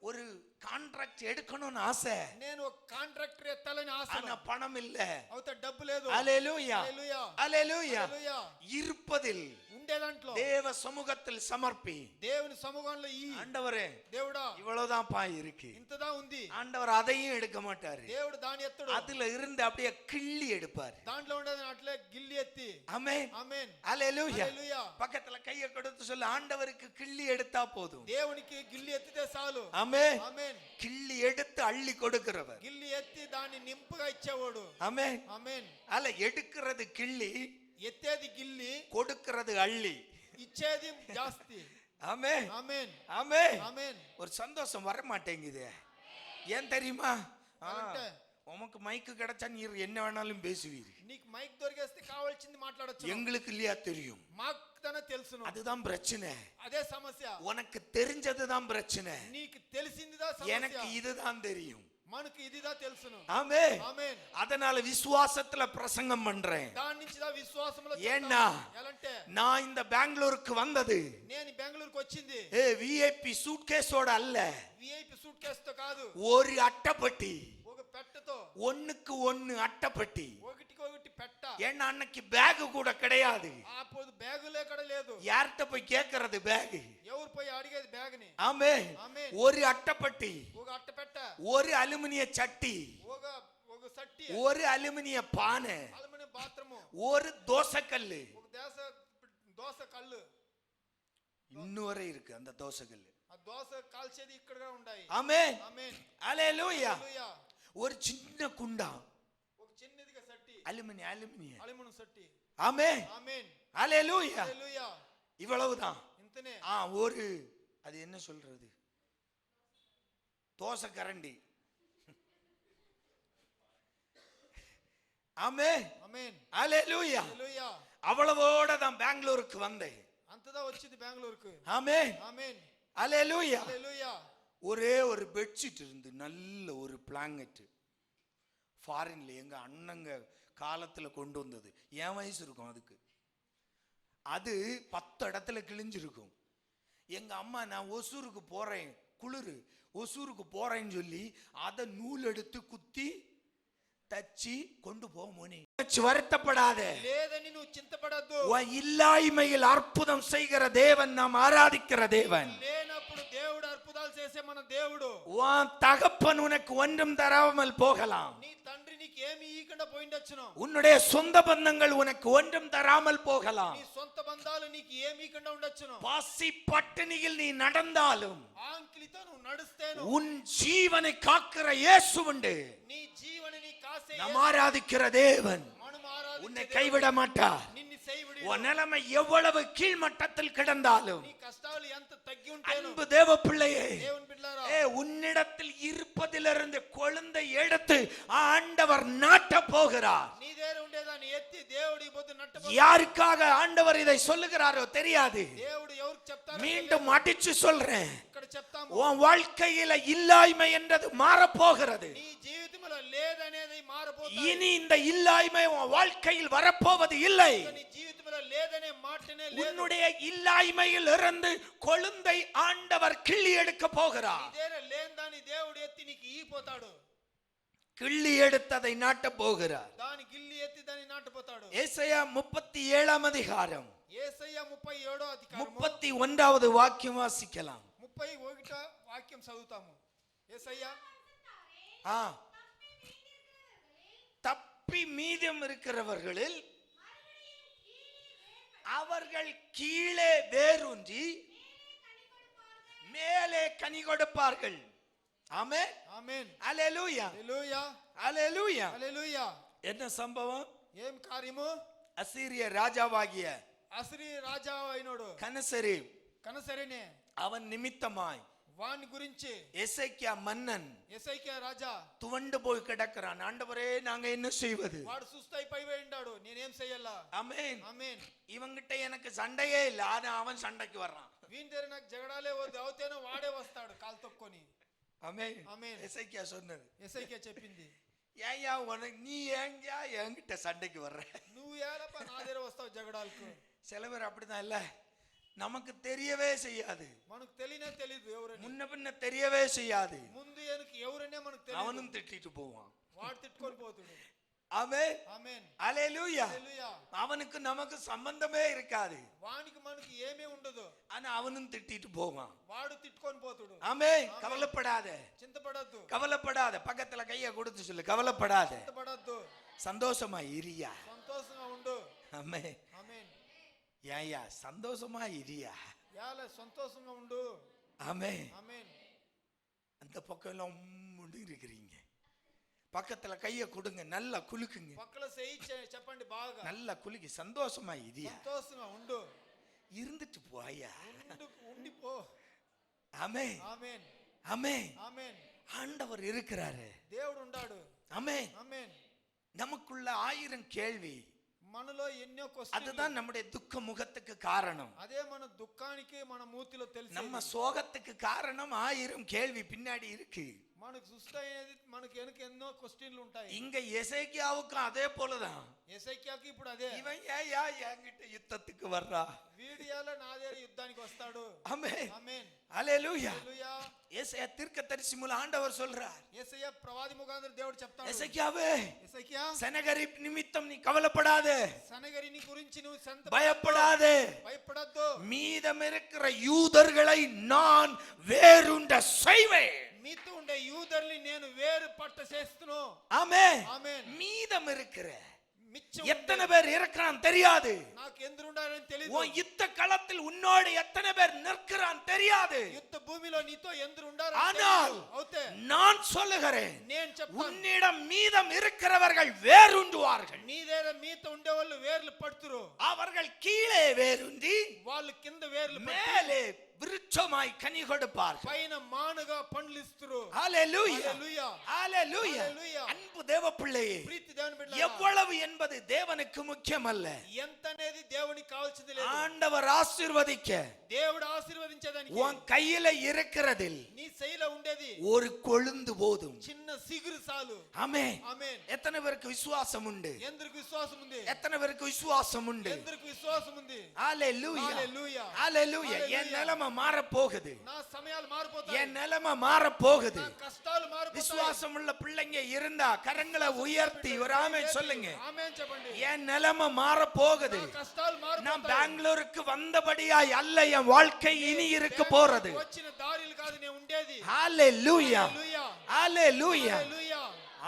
ஒரு கான்ட்ராக்ட் எடுக்கணும்னு ஆசை, నేను ఒక కాంట్రాక్టర్ ఎత్తాలని ఆశ ஆனா பணம் இல்ல. అవుత డబ్బు లేదు ஹalleluya, హల్లెలూయా ஹalleluya. హల్లెలూయా இருப்பதில் ఉండే దాంట్లో தேவ சமூகத்தில் சமர்ப்பி. దేవుని సముఖంలో ఈ ஆண்டவரே దేవుడా இவ்வளவுதான்ப்பா இருக்கு. ఇంతదా ఉంది. ஆண்டவர் அதையும் எடுக்க மாட்டாரு, దేవుడు దాని ఎత్తడు, அதுல இருந்து அப்படியே கிள்ளி எடுப்பாரு. దాంట్లో ఉండేది అట్లే గిల్లి ఎత్తి ஆமென், ఆమేన్ ஹalleluya. హల్లెలూయా பக்கத்துல கையை கொடுத்து சொல்லு, ஆண்டவருக்கு கிள்ளி எடுத்தா போதும். దేవునికి గిల్లి ఎత్తితే చాలు. ஆமென், ఆమేన్ கிள்ளி எடுத்து அள்ளி கொடுக்கிறவர். గిల్లి ఎత్తి దాన్ని నింపుగా ఇచ్చేవాడు. ஆமென், ఆమేన్ அல்ல எடுக்கிறது கிள்ளி, ఎత్తేది గిల్లి, கொடுக்கிறது அள்ளி. ఇచ్చేది జాస్తి. ஆமென், ఆమేన్ ஆமென். ఆమేన్ ஒரு சந்தோஷம் வர மாட்டேங்குது. ஏன் தெரியுமா? అంటే உமக்கு மைக்கு கிடைச்சா நீர் என்ன வேணாலும் பேசுவீர், నీకు మైక్ దొరికేస్తే కావాల్సింది మాట్లాడొచ్చు. எங்களுக்கு இல்லையா தெரியும். మాకు తనే తెలుసును, அதுதான் பிரச்சனை. అదే సమస్య. உனக்கு தெரிஞ்சதுதான் பிரச்சனை, నీకు తెలిసిందిదా எனக்கு సమస్య, இதுதான் தெரியும். మనకు ఇదిదా తెలుసును. ஆமென், ఆమేన్ அதனால விசுவாசத்துல பிரசங்கம் பண்றேன். దాని నుంచి దా విశ్వాసంలో ఏన్నా? ఎలాంటే நான் இந்த பெங்களூருக்கு வந்தது నేను బెంగళూరుకు వచ్చింది விஐபி சூட்கேஸோட அல்ல, విఐపి సూట్ కేస్ తో కాదు, ஒரு அட்டைப்பட்டி, ఒక పెట్టతో, ஒண்ணுக்கு ஒண்ணு அட்டைப்பட்டி. ఒకటికి ఒకటి పెట్ట. ஏன்னா அன்னைக்கு பேக் கூட கிடையாது. ఆ పొద్దు బ్యాగులే కూడా లేదు. யார்கிட்ட போய் கேட்கறது பேக்? ఎవరు పోయి అడిగేది బ్యాగ్ ని? ஆமென், ఆమేన్ ஒரு அட்டைப்பட்டி, ఒక అట్ట పెట్ట, ஒரு அலுமினிய சட்டி, ఒక ఒక సట్టి, ஒரு அலுமினிய பானை, అల్యూమినియం పాత్రము, ஒரு தோசைக்கல்லு. ఒక దోస కళ్ళు இன்னும் வரை இருக்கு அந்த தோசைக்கல்லு. ఆ దోస కాల్చేది ఇక్కడ ఉన్నాయి. ஆமென், ఆమేన్ ஹalleluya. హల్లెలూయా ஒரு சின்ன குண்டா ఒక చిన్నదిగా సట్టి, அலுமினிய అల్యూమినియం సట్టి. ஆமென், ఆమేన్ ஹalleluya. హల్లెలూయా இவ்வளவுதான். ఇంతనే. ஒரு அது என்ன சொல்றது, தோசை கரண்டி. ஆமென், ఆమేన్ ஹalleluya. హల్లెలూయా அவ்வளவோட தான் பெங்களூருக்கு வந்தேன். అంతదా వచ్చింది బెంగళూరుకు. ஆமென், ఆమేన్ ஹalleluya. హల్లెలూయా ஒரே ஒரு பெட்ஷீட் இருந்து, நல்ல ஒரு பிளாங்கெட், ஃபாரின்ல எங்க அண்ணங்க காலத்துல கொண்டு வந்தது. என் வயசு இருக்கும் அதுக்கு. அது 10 இடத்துல கிழிஞ்சிருக்கும். எங்க அம்மா நான் ஒசூருக்கு போறேன், குளிர் ஒசூருக்கு போறேன்னு சொல்லி அதை நூல் எடுத்து குத்தி தச்சி கொண்டு போமோனே. வருத்தப்படாத, లేదని నువ్వు చింతపడద్దు. இல்லாய்மையில் அற்புதம் செய்கிற தேவன், நாம் ஆராதிக்கிற தேவன். లేనప్పుడు దేవుడు అద్భుతాలు చేసే మన దేవుడు. உன் தகப்பன் உனக்கு ஒன்றும் தராமல் போகலாம், నీ తండ్రి నీకు ఏమి ఇవ్వకుండా పోయిండొచ్చును. உன்னுடைய சொந்த பந்தங்கள் உனக்கு ஒன்றும் தராமல் போகலாம், నీ సొంత బంధాలు నీకు ఏమి ఇవ్వకుండా ఉండొచ్చును. பசி பட்டினியில் நீ நடந்தாலும் ఆంకిలితో నువ్వు నడుస్తేను உன் ஜீவனை காக்கிற இயேசு உண்டு. నీ జీవనని కాసే நாம் ஆராதிக்கிற தேவன் మనం ఆరాధించే உன்னை దేవుడు கைவிட மாட்டார். నిన్ను సేవిడి. உன் நிலைமை எவ்வளவு கீழ்மட்டத்தில் கிடந்தாலும், నీ కష్టాలు ఎంత తగ్గి ఉంటేను அன்பு தேவ பிள்ளையே, దేవుని బిడ్డలారా, உன்னிடத்தில் இருப்பதிலிருந்து கொழுந்தை எடுத்து ஆண்டவர் நாட்ட போகிறார். నీ దగ్గర ఉండేదాన్ని ఎత్తి దేవుడి పొద్దు నట్టబో. யாருக்காக ஆண்டவர் இதை சொல்லுகிறாரோ தெரியாது. దేవుడు ఎవరికి చెప్తారో மீண்டும் அடிச்சு சொல்றேன், ఇక్కడ చెప్తాము. உன் வாழ்க்கையில இல்லாய்மை என்றது மாறப்போகிறது. నీ జీవితంలో లేదనేది మారబోతుంది. இனி இந்த இல்லாய்மை உன் வாழ்க்கையில் வரப்போவது இல்லை. నీ జీవితంలో లేదనే మాటనే లేదు. உன்னுடைய இல்லாய்மையில் இருந்து கொழுந்தை ஆண்டவர் கிள்ளி எடுக்க నీ போகிறார். దగ్గర లేనిదాన్ని దేవుడు ఎత్తి నీకు ఈపోతాడు. கிள்ளி எடுத்ததை நாட்ட போகிறார். దాని గిల్లి ఎత్తి దాన్ని నాటపోతాడు. ஏசாயா 37 அதிகாரம் యేసయ్య 37వ అధ్యాయము 31வது வாக்கியம் வாசிக்கலாம். 31వ వాక్యం చదువుతాము. యేసయ్య தப்பி மீதம் இருக்கிறவர்களில் அவர்கள் கீழே வேரூன்றி மேலே கனி கொடுப்பார்கள். ஆமென், ఆమేన్ ஹல்லேலூயா, హల్లెలూయా ஹல்லேலூயா. హల్లెలూయా. என்ன சம்பவம்? ఏం కార్యము? அசீரிய ராஜாவாகிய అసిరి రాజా అయినోడు கனசரீப் కనసరేనే அவன் நிமித்தமாய் వాని గురించి எசேக்கியா மன்னன் ఎసైకియా రాజా துவண்டு போய் கிடக்கிறான். ஆண்டவரே, நாங்க என்ன செய்வது? వాడు సుస్థైపోయి ఉన్నాడు. నేనేం చేయాలా? ஆமென். ఆమేన్. இவங்கிட்ட எனக்கு சண்டையே இல்ல, ஆனா அவன் சண்டைக்கு வர்றான். వీని దగ్గర నాకు జగడాలే వద్దు, అవుతేనో వాడే వస్తాడు కాలు తొక్కొని. ஆமென். ஆமென். எசேக்கியா சொன்னது. எசேக்கியா చెప్పింది, ஏன்யா உனக்கு நீ ஏன்யா என்கிட்ட சண்டைக்கு வர்ற? నువ్వు ఏలప్ప నా దగ్గర వస్తావు జగడాలకు. சில பேர் அப்படிதான் இல்ல, நமக்கு தெரியவே செய்யாது, మనకు తెలియనే తెలియదు ఎవరని, முன்ன பின்ன தெரியவே செய்யாது, ముందు எனக்கு ఎవరనే మనకు తెలియదు, அவனும் திட்டிட்டு போவான். వాడు తిట్టుకొని పోతుడు. ஆமென். ఆమేన్. ஹல்லேலூயா. హల్లెలూయా. அவனுக்கு நமக்கு சம்பந்தமே இருக்காது, వానికి మనకి ఏమీ ఉండదు, ஆனா அவனும் திட்டிட்டு போவான். వాడు తిట్టుకొని పోతుడు. ஆமென். கவலைப்படாத, చింతపడద్దు, கவலைப்படாத. பக்கத்துல கைய கொடுத்து சொல்லு, கவலைப்படாத, చింతపడద్దు, சந்தோஷமா இரியா. సంతోషంగా ఉండు. ஆமென். ఆమేన్. ஏன்யா சந்தோஷமா இரியா. యాల సంతోషంగా ఉండు. ஆமென். ఆమేన్. அந்த பக்கம் எல்லாம் உம்முன்னு இருக்கிறீங்க, பக்கத்துல கைய கொடுங்க, நல்லா குலுக்குங்க, పక్కల చేయి చెప్పండి, బాగా நல்லா குலுக்கி சந்தோஷமா இரியா. సంతోషంగా ఉండు. இருந்துட்டு போயா. ఉండిపో. ஆமென். ఆమేన్. ஆமென். ఆమేన్. ஆண்டவர் இருக்கிறாரு. దేవుడు ఉన్నాడు. ஆமென். ఆమేన్. நமக்குள்ள 1000 கேள்வி, మనలో ఎన్నో క్వశ్చన్లు, அதுதான் நம்முடைய துக்க முகத்துக்கு காரணம். అదే మన దుఃఖానికి మన మూతిలో తెలుసు. நம்ம சோகத்துக்கு காரணம் 1000 கேள்வி பின்னாடி இருக்கு. మనకు సృష్టి అనేది మనకి వెనక ఎన్నో క్వశ్చన్లు ఉంటాయి. இங்க எசேக்கியாவுக்கும் அதே போலதான். ఎసైకియాకి ఇప్పుడు అదే, இவன் ஏயா என்கிட்ட யுத்தத்துக்கு வர்றா? వీడియాల నా దగ్గర యుద్ధానికి వస్తాడు. ஆமென். ఆమేన్. ஹல்லேலூயா. హల్లెలూయా. ஏசாயா தீர்க்கதரிசி மூலம் ஆண்டவர் சொல்றார், యేసయ్య ప్రవాది ముఖాంతరం దేవుడు చెప్తాడు, எசேக்கியாவே, ఎసైకియా, செனகரிப் நிமித்தம் நீ கவலைப்படாதே, సనగరిని గురించి నువ్వు பயப்படாதே, భయపడద్దు, மீதம் இருக்கிற யூதர்களை நான் வேறுண்ட செய்வேன். మీతో ఉండే యూదర్ని నేను వేరు పట్ట చేస్తును. ஆமென். ఆమేన్. மீதம் இருக்கிற మిచ్చం எத்தனை பேர் இருக்கிறான் தெரியாது, నాకు ఎందుకు ఉండాలని తెలియదు, உன் யுத்த களத்தில் உன்னோடு எத்தனை பேர் நிற்கிறான் தெரியாது, యుద్ధ భూమిలో నీతో ఎందుకు ఉండాలి ஆனால் అవుతే நான் சொல்லுகிறேன், నేను చెప్తాను, உன்னிடம் மீதம் இருக்கிறவர்கள் வேறுண்டுவார்கள். నీ దగ్గర మీతో ఉండే వాళ్ళు వేర్లు పడుతురు, அவர்கள் கீழே வேருந்தி వాళ్ళు కింద వేర్లు పట్టి மேலே விருட்சமாய் கனி கொடுப்பார்கள். పైన మానుగా పండ్లు ఇస్తురు. ஹல்லேலூயா. హల్లెలూయా. ஹல்லேலூயா. హల్లెలూయా. அன்பு தேவ பிள்ளையே, ప్రీతి దేవుని బిడ్డ, எவ்வளவு என்பது தேவனுக்கு முக்கியமல்ல, ఎంత అనేది దేవునికి కావాల్సింది లేదు, ஆண்டவர் ஆசீர்வதிக்க దేవుడు ఆశీర్వదించేదానికి உன் கையில இருக்கிறதில் నీ శైల ఉండేది ஒரு கொழுந்து போதும். చిన్న సిగురు చాలు. ஆமென். ఆమేన్. எத்தனை பேருக்கு விசுவாசம் உண்டு? ఎందరికి విశ్వాసం ఉంది? எத்தனை பேருக்கு விசுவாசம் உண்டு? ఎందరికి విశ్వాసం ఉంది? ஹல்லேலூயா. హల్లెలూయా. ஹல்லேலூயா. என் நிலைமை மாற போகுது, నా సమయాలు మారిపోతాయి, என் நிலைமை மாற போகுது. నా కష్టాలు మారిపోతాయి. விசுவாசம் உள்ள பிள்ளைங்க இருந்தா கரங்களை உயர்த்தி ஒரு ஆமென் சொல்லுங்க. ఆమేన్ చెప్పండి. என் நிலைமை மாற போகுது, నా కష్టాలు நான் మారిపోతాయి. பெங்களூருக்கு வந்தபடியாய் அல்ல, என் வாழ்க்கை இனி இருக்க போறது. వచ్చిన దారిలు కాదు నేను ఉండేది. ஹல்லேலூயா. హల్లెలూయా. ஹல்லேலூயா. హల్లెలూయా.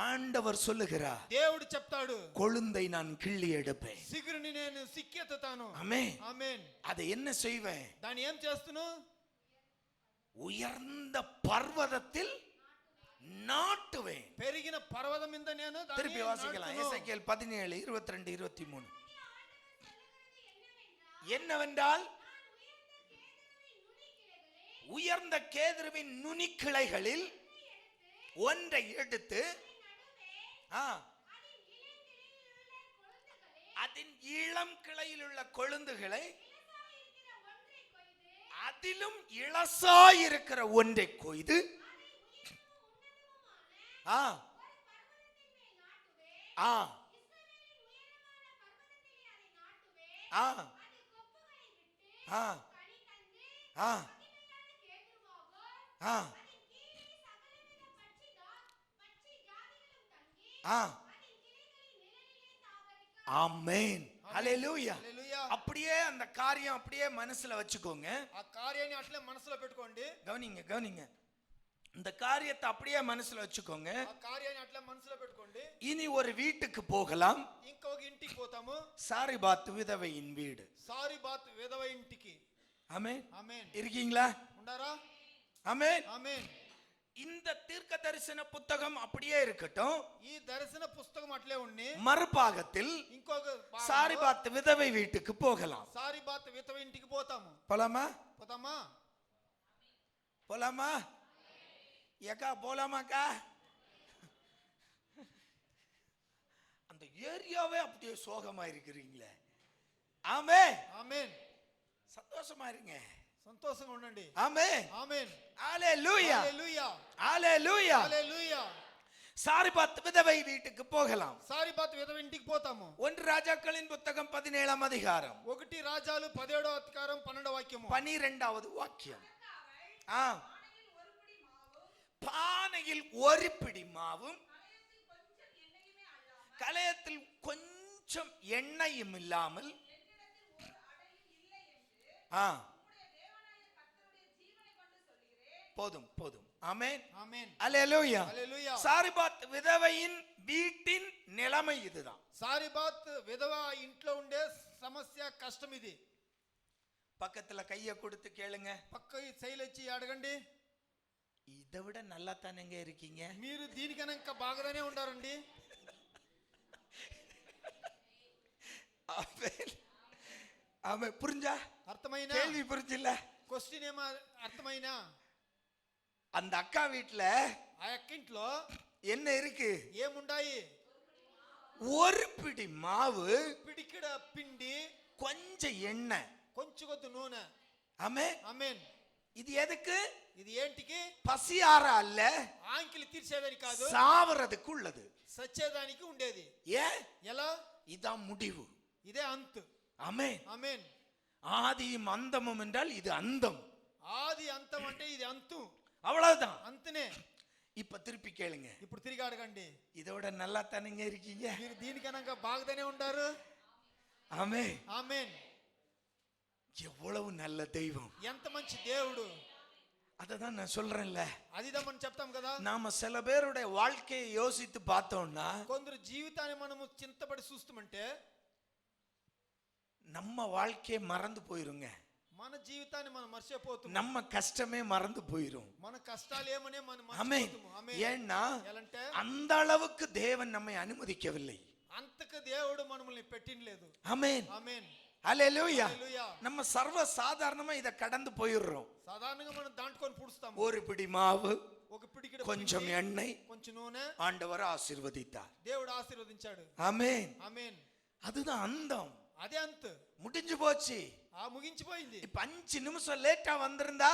ஆண்டவர் சொல்லுகிறார், దేవుడు చెప్తాడు, கொழுந்தை நான் கிள்ளி எடுப்பேன். సిగురుని నేను సిక్కెత్తుతాను. ஆமென். ఆమేన్. அதை என்ன செய்வேன்? దాన్ని ఏం చేస్తును? உயர்ந்த பர்வதத்தில் நாட்டுவேன். పెరిగిన పర్వతం మీద నేను దాన్ని திருப்பி வாசிக்கலாம். నాటును. எசேக்கியேல் 17 22 23. என்னவென்றால் உயர்ந்த கேதுருவின் நுனிக்கிளைகளில் ஒன்றை எடுத்து அதன் இளம் கிளையில் உள்ள கொழுந்துகளை அதிலும் இளசாயிருக்கிற ஒன்றை கொய்து ஆமென். ஹல்லேலூயா. హల్లెలూయా. அப்படியே அந்த காரியம் அப்படியே மனசுல வச்சுக்கோங்க. ఆ కార్యాన్ని అట్లే మనసులో పెట్టుకోండి. கவனிங்க கவனிங்க, இந்த காரியத்தை அப்படியே மனசுல வச்சுக்கோங்க. ఆ కార్యాన్ని అట్లే మనసులో పెట్టుకోండి. இனி ஒரு வீட்டுக்கு போகலாம். ఇంకొక ఇంటికి పోతాము. சாரிபாத் விதவையின் வீடு. సారీబాత్ విధవ ఇంటికి. ஆமென். ఆమేన్. இருக்கீங்களா? ఉండారా? ஆமென். ఆమేన్. இந்த தீர்க்க தரிசன புத்தகம் அப்படியே இருக்கட்டும். ఈ దర్శన పుస్తకం అట్లే ఉండి மறுபாகத்தில் ఇంకొక சாரிபாத் விதவை வீட்டுக்கு போகலாம். సారీబాత్ విధవ ఇంటికి పోతాము. போலாமா? పోతామా? போலாமா? ஏக்கா போலாமாக்கா? அந்த ஏரியாவே அப்படியே சோகமா இருக்கிறீங்களே. ஆமென். ఆమేన్. சந்தோஷமா இருங்க. సంతోషంగా ఉండండి. ஆமென். ఆమేన్. ஹalleluya. హల్లెలూయా. ஹalleluya. హల్లెలూయా. சாரிபாத் விதவை வீட்டுக்கு போகலாம். సారిపాతు విధవ ఇంటికి పోతాము. 1 ராஜாக்களின் புத்தகம் 17ஆம் அதிகாரம் 1 రాజాలు 17వ అధికారం 12వ వాక్యము 12வது வாக்கியம். பானையில் ஒரு பிடி மாவும் கலயத்தில் கொஞ்சம் எண்ணெயும் இல்லாமல் போதும் போதும். ஆமென். ஆமென். அல்லேலூயா. హల్లెలూయా. சாரிபாத் விதவையின் வீட்டின் நிலைமை இதுதான். సారిపాత్ విధవ ఇంట్లో ఉండే సమస్య కష్టం ఇది. பக்கத்துல கைய கொடுத்து கேளுங்க. పక్క శైలొచ్చి అడగండి. இதை விட நல்லா தானங்க இருக்கீங்க. మీరు దీనికన్నా ఇంకా బాగానే ఉండారండి. ஆமென். புரிஞ்சா? అర్థమైనా? கேள்வி புரிஞ்சில்ல? క్వశ్చన్ ఏమో అర్థమైనా? அந்த అక్క வீட்ல ఆ అక్కింట్లో என்ன இருக்கு? ఏముండాయి? ஒரு பிடி மாவு, పిడికిడ పిండి, கொஞ்சம் எண்ணெய், కొంచెం కొద్ది నూనె. ஆமென். ఆమేన్. இது எதுக்கு? ఇది ఏంటికి? பசியார அல்ல, ఆంకిలి తీర్చేదని కాదు, சாவறதுக்கு உள்ளது. సచ్చేదానికి ఉండేది. ஏன்? ఎలా? இதான் முடிவு. ఇదే అంతు. ஆமென். ఆమేన్. ஆதியும் அந்தமும் என்றால் இது அந்தம். ఆది అంతం అంటే ఇది అంతు. அவ்வளவுதான். అంతనే. இப்ப திருப்பி கேளுங்க. ఇప్పుడు తిరిగి అడగండి. இதோட நல்லா தானங்க இருக்கீங்க. మీరు దీనికన్నా బాగానే ఉంటారు. ஆமென். ఆమేన్. எவ்வளவு நல்ல தெய்வம். ఎంత మంచి దేవుడు. அததான் நான் சொல்றேன்ல. అదిదా మనం చెప్తాం కదా. நாம சில பேருடைய வாழ்க்கையை யோசித்து பார்த்தோம்னா కొందరు జీవితాన్ని మనము చింతపడి చూస్తామంటే நம்ம வாழ்க்கையை மறந்து போயிருங்க. మన జీవితాన్ని మనం మర్చిపోతాం. நம்ம கஷ்டமே மறந்து போயிரும். మన కష్టాలు ఏమనే మనం ஆமென். మర్చిపోతాము. ఆమేన్. ஏன்னா ఎలంటే அந்த அளவுக்கு தேவன் நம்மை அனுமதிக்கவில்லை. అంతకు దేవుడు మనల్ని పెట్టినలేదు. ஆமென். ఆమేన్. ஹல்லேலூயா. హల్లెలూయా. நம்ம சர்வ சாதாரணமா இத கடந்து போயிடுறோம். సాధారణంగా మనం దాంట్కొని పుడుస్తాము. ஒரு பிடி மாவு, ఒక పిడికిడ கொஞ்சம் పిండి, எண்ணெய், కొంచెం నూనె, ஆண்டவர் ஆசீர்வதித்தார். దేవుడు ఆశీర్వదించాడు. ஆமென். ఆమేన్. அதுதான் அந்தம். అదే అంతు. முடிஞ்சு போச்சு. ఆ ముగించిపోయింది. இப்ப 5 நிமிஷம் லேட்டா வந்திருந்தா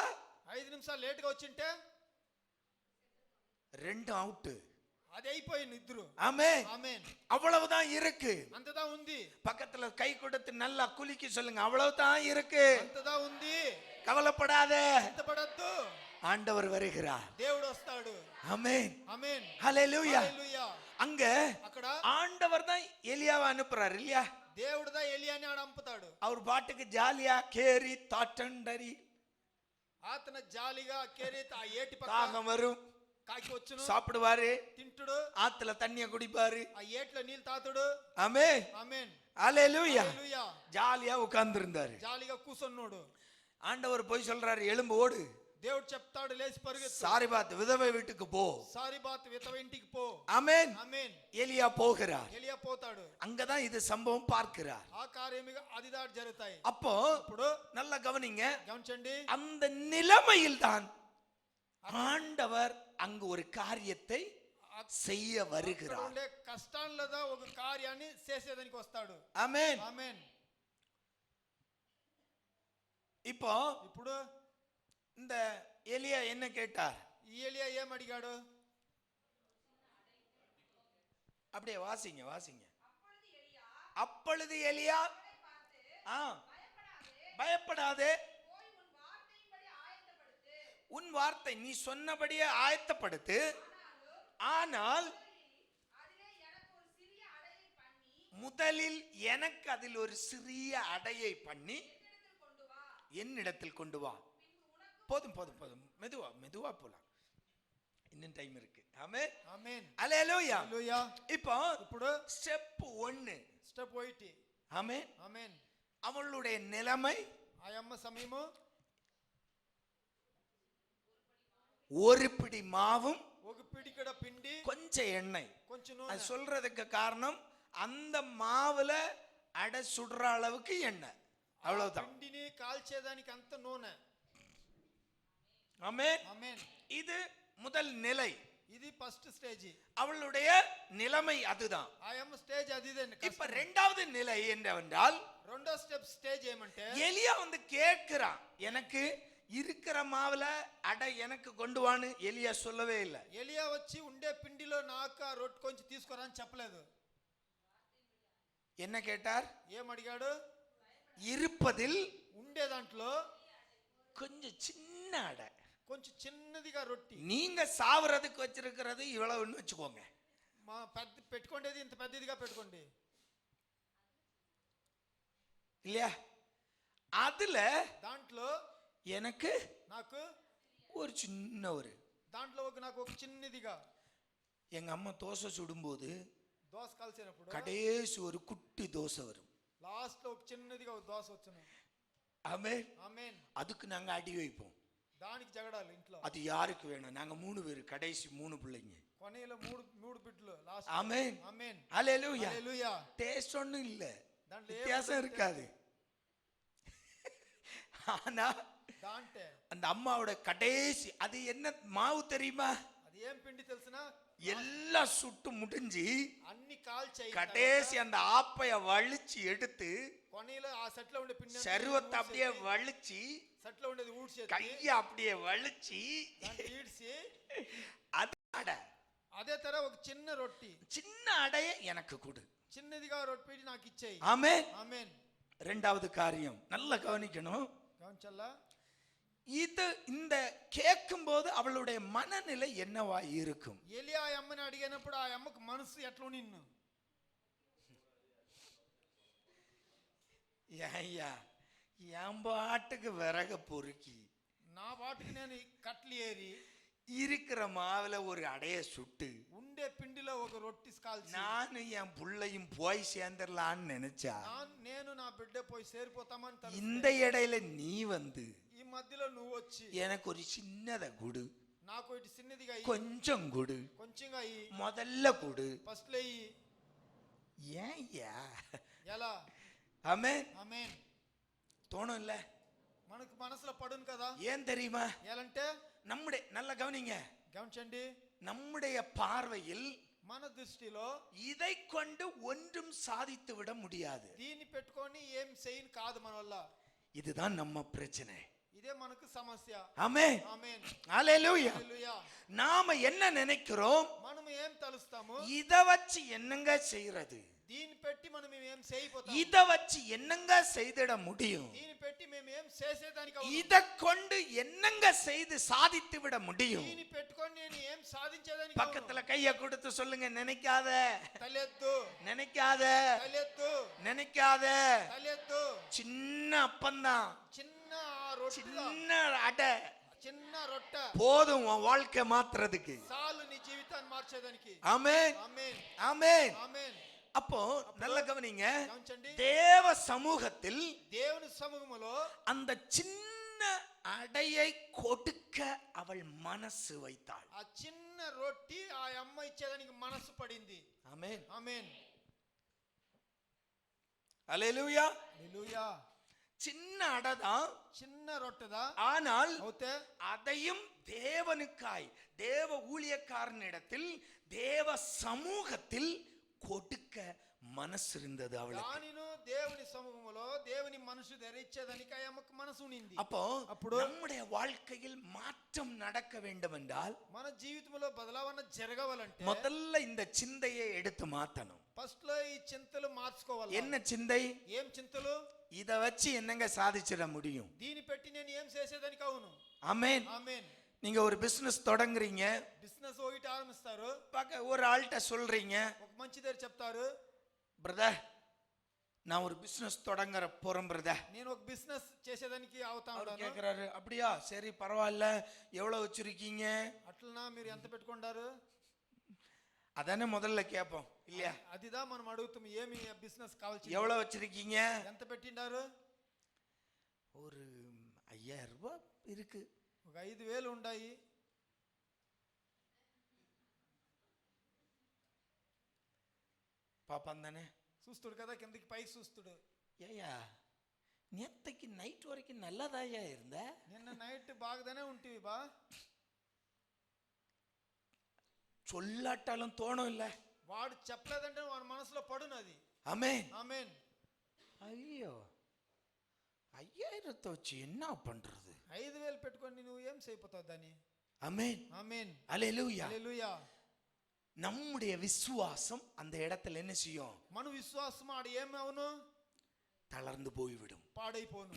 5 నిమిషాలు లేట్ గా వచ్చింటే 2 அவுட். అది అయిపోయింది ఇద్దరు. ஆமென். ఆమేన్. அவ்வளவுதான் இருக்கு. అంతదా ఉంది. பக்கத்துல கை கொடுத்து நல்லா குலுக்கி சொல்லுங்க, அவ்வளவுதான் இருக்கு. అంతదా ఉంది. கவலைப்படாத, చింతపడద్దు. ஆண்டவர் வருகிறார். దేవుడు వస్తాడు. ஆமென். ఆమేన్. ஹல்லேலூயா. హల్లెలూయా. அங்க అక్కడ ஆண்டவர் தான் எலியாவை அனுப்புறாரு இல்லையா? దేవుడుదా ఎలియాని ఆడ అంపుతాడు. அவர் பாட்டுக்கு ஜாலியா கேரி தாட்டண்டரி ఆతన జాలిగా కేరేత ఆ ఏటి పక్క தாகம் வரும், కాకి వచ్చును, சாப்பிடுவாரு, తింటుడు, ஆத்துல தண்ணிய குடிப்பாரு. ఆ ఏట్లో నీళ్ళు తాతుడు. ஆமென். ఆమేన్. ஹல்லேலூயா. హల్లెలూయా. ஜாலியா உட்கார்ந்து இருந்தாரு. జాలిగా కూర్చున్నాడు. ஆண்டவர் போய் சொல்றாரு, எலும்பு ஓடு, దేవుడు చెప్తాడు, లేచి పరిగెత్తు. சாரிபாத் விதவை வீட்டுக்கு போ. సారిబాత్ విధవ ఇంటికి పో. ஆமென். ఆమేన్. எலியா போகிறார். ఎలియా పోతాడు. அங்கதான் இது சம்பவம் பார்க்கிறார். ఆ కార్యముగా అదిదా జరుగుతాయి. அப்போ ఇప్పుడు நல்லா கவனிங்க, గమనించండి. அந்த நிலைமையில் தான் ஆண்டவர் அங்கு ஒரு காரியத்தை செய்ய అక్కడ வருகிறார். ఉండే కష్టాలదా ఒక కార్యాన్ని చేసేదానికి వస్తాడు. ஆமென். ఆమేన్. இப்போ ఇప్పుడు இந்த எலியா என்ன கேட்டார்? ఈ ఎలియా ఏం అడిగాడు? அப்படியே வாசிங்க வாசிங்க. அப்பொழுது எலியா பயப்படாதே, உன் வார்த்தை நீ சொன்னபடியே ஆயத்தப்படுத்து, ஆனால் முதலில் எனக்கு அதில் ஒரு சிறிய அடையை பண்ணி என்னிடத்தில் கொண்டு வா. போதும் போதும் போதும், மெதுவா மெதுவா போலாம், இன்னும் டைம் இருக்கு. ஆமென். ఆమేన్. ஹல்லேலூயா. హల్లెలూయా. இப்போ ఇప్పుడు ஸ்டெப் 1. స్టెప్ 1. ஆமென். ఆమేన్. அவளுடைய நிலைமை ఆ అమ్మ సమయము ஒரு பிடி மாவும் ఒక పిడికిడ పిండి, கொஞ்சம் எண்ணெய். కొంచెం அது నూనె. சொல்றதுக்கு காரணம் அந்த மாவுல அடை சுடுற அளவுக்கு எண்ணெய், அவ்வளவுதான். పిండిని కాల్చేదానికి అంత నూనె. ஆமென். ఆమేన్. இது முதல் நிலை. ఇది ఫస్ట్ స్టేజ్. அவளுடைய நிலைமை அதுதான். ఆ యమ్మ స్టేజ్ అదిదండి. இப்ப இரண்டாவது நிலை என்னவென்றால், రెండో స్టేజ్ ఏమంటే, எலியா வந்து கேட்கிறான், எனக்கு இருக்கிற மாவுல அடை எனக்கு கொண்டு வான்னு எலியா சொல்லவே இல்லை. ఎలియా వచ్చి ఉండే పిండిలో నాకు ఆ రొట్టె కొంచెం తీసుకురా అని చెప్పలేదు. என்ன கேட்டார்? ఏం అడిగాడు? இருப்பதில் ఉండే దాంట్లో கொஞ்சம் சின்ன அடை, కొంచెం చిన్నదిగా రొట్టి, நீங்க சாவறதுக்கு வச்சிருக்கிறது இவ்வளவுன்னு வச்சுக்கோங்க, మా పెద్ద పెట్టుకోండేది ఇంత పెద్దదిగా పెట్టుకోండి இல்லையா? அதுல దాంట్లో எனக்கு నాకు ஒரு சின்ன ஒரு దాంట్లో నాకు ఒక చిన్నదిగా. எங்க அம்மா தோசை சுடும்போது దోస కాల్చినప్పుడు கடைசி ஒரு குட்டி தோசை வரும். లాస్ట్ లో ఒక చిన్నదిగా ఒక దోస వచ్చును. ஆமென். ఆమేన్. அதுக்கு நாங்க அடி வைப்போம். దానికి జగడాలు ఇంట్లో. அது யாருக்கு வேணும்? நாங்க 3 பேர், கடைசி 3 பிள்ளைங்க. కొనేలో మూడు బిడ్డలు లాస్ట్. ஆமென். ఆమేన్. ஹalleluya. హల్లెలూయా. டேஸ்ட் ஒண்ணும் இல்ல, దాంట్లో வித்தியாசம் இருக்காது. ஆனா దాంటే அந்த அம்மாவோட கடைசி அது என்ன மாவு தெரியுமா? అది ఏం పిండి తెలుసునా? எல்லாம் சுட்டு முடிஞ்சு అన్ని కాల్చాయి. கடைசி அந்த ஆப்பைய வலிச்சு எடுத்து కొనేలో ఆ సెట్ లో ఉండే పిండి சர்வத்தை அப்படியே வலிச்சு, సెట్ లో ఉండేది ఊడ్చేది, கைய அப்படியே வலிச்சு దాన్ని ఈడ్చి, அது அடை, అదే తర ఒక చిన్న రొట్టి, சின்ன அடைய எனக்கு கொடு, చిన్నదిగా రొట్టి నాకు ఇచ్చేయి. ஆமென். ఆమేన్. இரண்டாவது காரியம் நல்லா கவனிக்கணும். గమనించాలా? இது இந்த கேட்கும் போது அவளுடைய மனநிலை என்னவா இருக்கும்? ఎలియా ఆ అమ్మని అడిగినప్పుడు ఆ అమ్మకు మనసు ఎట్లా నిన్ను? ஐயா என் பாட்டுக்கு விறக பொறுக்கி, నా బాటుకి నేను కట్లు ఏరి, இருக்கிற மாவுல ஒரு அடைய சுட்டு, ఉండే పిండిలో ఒక రొట్టి కాల్చి, நானும் என் புள்ளையும் போய் சேர்ந்துடலான்னு நினைச்சா, నేను నా బిడ్డ పోయి సేరిపోతామని இந்த இடையில நீ வந்து ఈ మధ్యలో నువ్వు వచ్చి எனக்கு ஒரு சின்னதை கொடு, నాకు ఇటు చిన్నదిగా கொஞ்சம் கொடு, కొంచెంగా முதல்ல கொடு, ఫస్ట్ లో ஏன்யா? ఎలా? ஆமென். ఆమేన్. தோணும் இல்ல? మనకు మనసులో పడును కదా. ஏன் தெரியுமா? ఎలాంటే நம்முடைய நல்ல கவனிங்க, గమనించండి, நம்முடைய பார்வையில் మన దృష్టిలో இதை கொண்டு ஒன்றும் சாதித்து விட முடியாது. దీన్ని పెట్టుకొని ఏం చేయను కాదు మన వల్ల. இதுதான் நம்ம பிரச்சனை. ఇదే మనకు సమస్య. ஆமென். ఆమేన్. ஹalleluya. హల్లెలూయా. நாம என்ன நினைக்கிறோம்? మనం ఏం తలుస్తాము? இத வச்சு என்னங்க செய்யறது? దీన్ని పెట్టి మనం ఏం చేయపోతాం? இத வச்சு என்னங்க செய்திட முடியும்? దీన్ని పెట్టి మేము ఏం చేసేదానికి இத கொண்டு என்னங்க செய்து சாதித்து விட முடியும்? దీన్ని పెట్టుకొని నేను ఏం సాధించేదానికి? பக்கத்துல கைய கொடுத்து சொல்லுங்க, நினைக்காத, తలెత్తు, நினைக்காத, తలెత్తు, நினைக்காத. తలెత్తు. சின்ன அப்பந்தான், చిన్న రొట్టె, சின்ன அடை చిన్న రొట్టె போதும் உன் வாழ்க்கை மாத்துறதுக்கு. చాలు నీ జీవితాన్ని మార్చేదానికి. ஆமென். ఆమేన్. ஆமென். ఆమేన్. அப்போ நல்ல கவனிங்க, గమనించండి, தேவ சமூகத்தில் దేవుని సముఖములో அந்த சின்ன அடையை கொடுக்க அவள் மனசு வைத்தாள். ఆ చిన్న రొట్టి ఆ అమ్మ ఇచ్చేదానికి మనసు పడింది. ஆமென். ఆమేన్. அல்லேலூயா. హల్లెలూయా. சின்ன அடைதான், చిన్న రొట్టెదా ஆனால் అవుతే அதையும் தேவனுக்காய், தேவ ஊழியக்காரனிடத்தில், தேவ சமூகத்தில் கொடுக்க మనసు இருந்தது அவளுக்கு. దానిను దేవుని సముఖములో దేవుని మనసు ధరించేదానికి ఆ అమ్మకు మనసు ఉండింది. அப்போ நம்முடைய வாழ்க்கையில் மாற்றம் நடக்க வேண்டும் என்றால், మన జీవితంలో బదలావన జరగవాలంటే முதல்ல இந்த சிந்தையை எடுத்து மாத்தணும். ఫస్ట్ లో ఈ చింతలు మార్చుకోవాలి. என்ன சிந்தை? ఏం చింతలు? இத வச்சு என்னங்க சாதிச்சிட முடியும்? దీని పెట్టి నేను ఏం చేసేదానికి అవును. ஆமென். ఆమేన్. நீங்க ஒரு பிசினஸ் தொடங்குறீங்க, బిజినెస్ ఒకటి ఆరంభిస్తారు, ஒரு ஆள்கிட்ட சொல்றீங்க, ఒక మంచి దగ్గర చెప్తారు, பிரதர் நான் ஒரு பிசினஸ் தொடங்குற போறேன் பிரதர். నేను ఒక బిజినెస్ చేసేదానికి అవుతా அவர் ఉంటాను. கேக்குறாரு, அப்படியா, சரி பரவாயில்ல, எவ்வளவு வச்சிருக்கீங்க? అట్లనా మీరు ఎంత పెట్టుకుంటారు? அதானே முதல்ல கேட்போம் இல்லையா? అదిదా మనం అడుగుతాం, ఏమి బిజినెస్ కావాల్సి, எவ்வளவு வச்சிருக்கீங்க? ఎంత పెట్టిండారు? ஒரு 5000 ரூபாய் இருக்கு. ఒక 5000 ఉన్నాయి. பாப்பான் தானே చూస్తుడు కదా, కిందకి పైకి చూస్తుడు. ஏயா நேத்தைக்கு நைட் வரைக்கும் நல்லதாயா இருந்த, నిన్న నైట్ బాగానే ఉంటివి బా. சொல்லாட்டாலும் தோணும் இல்ல. వాడు చెప్పలేదంటే వాడి మనసులో పడునది. ஆமென். ఆమేన్. ஐயோ 5000 வச்சு என்ன பண்றது? 5000 పెట్టుకొని నువ్వు ఏం చేయపోతావు దాన్ని? ஆமென். ఆమేన్. ஹalleluya. హల్లెలూయా. நம்முடைய விசுவாசம் அந்த இடத்துல என்ன செய்யும்? మన విశ్వాసం ఆడ ఏమవును? தளர்ந்து போய்விடும். పాడైపోను.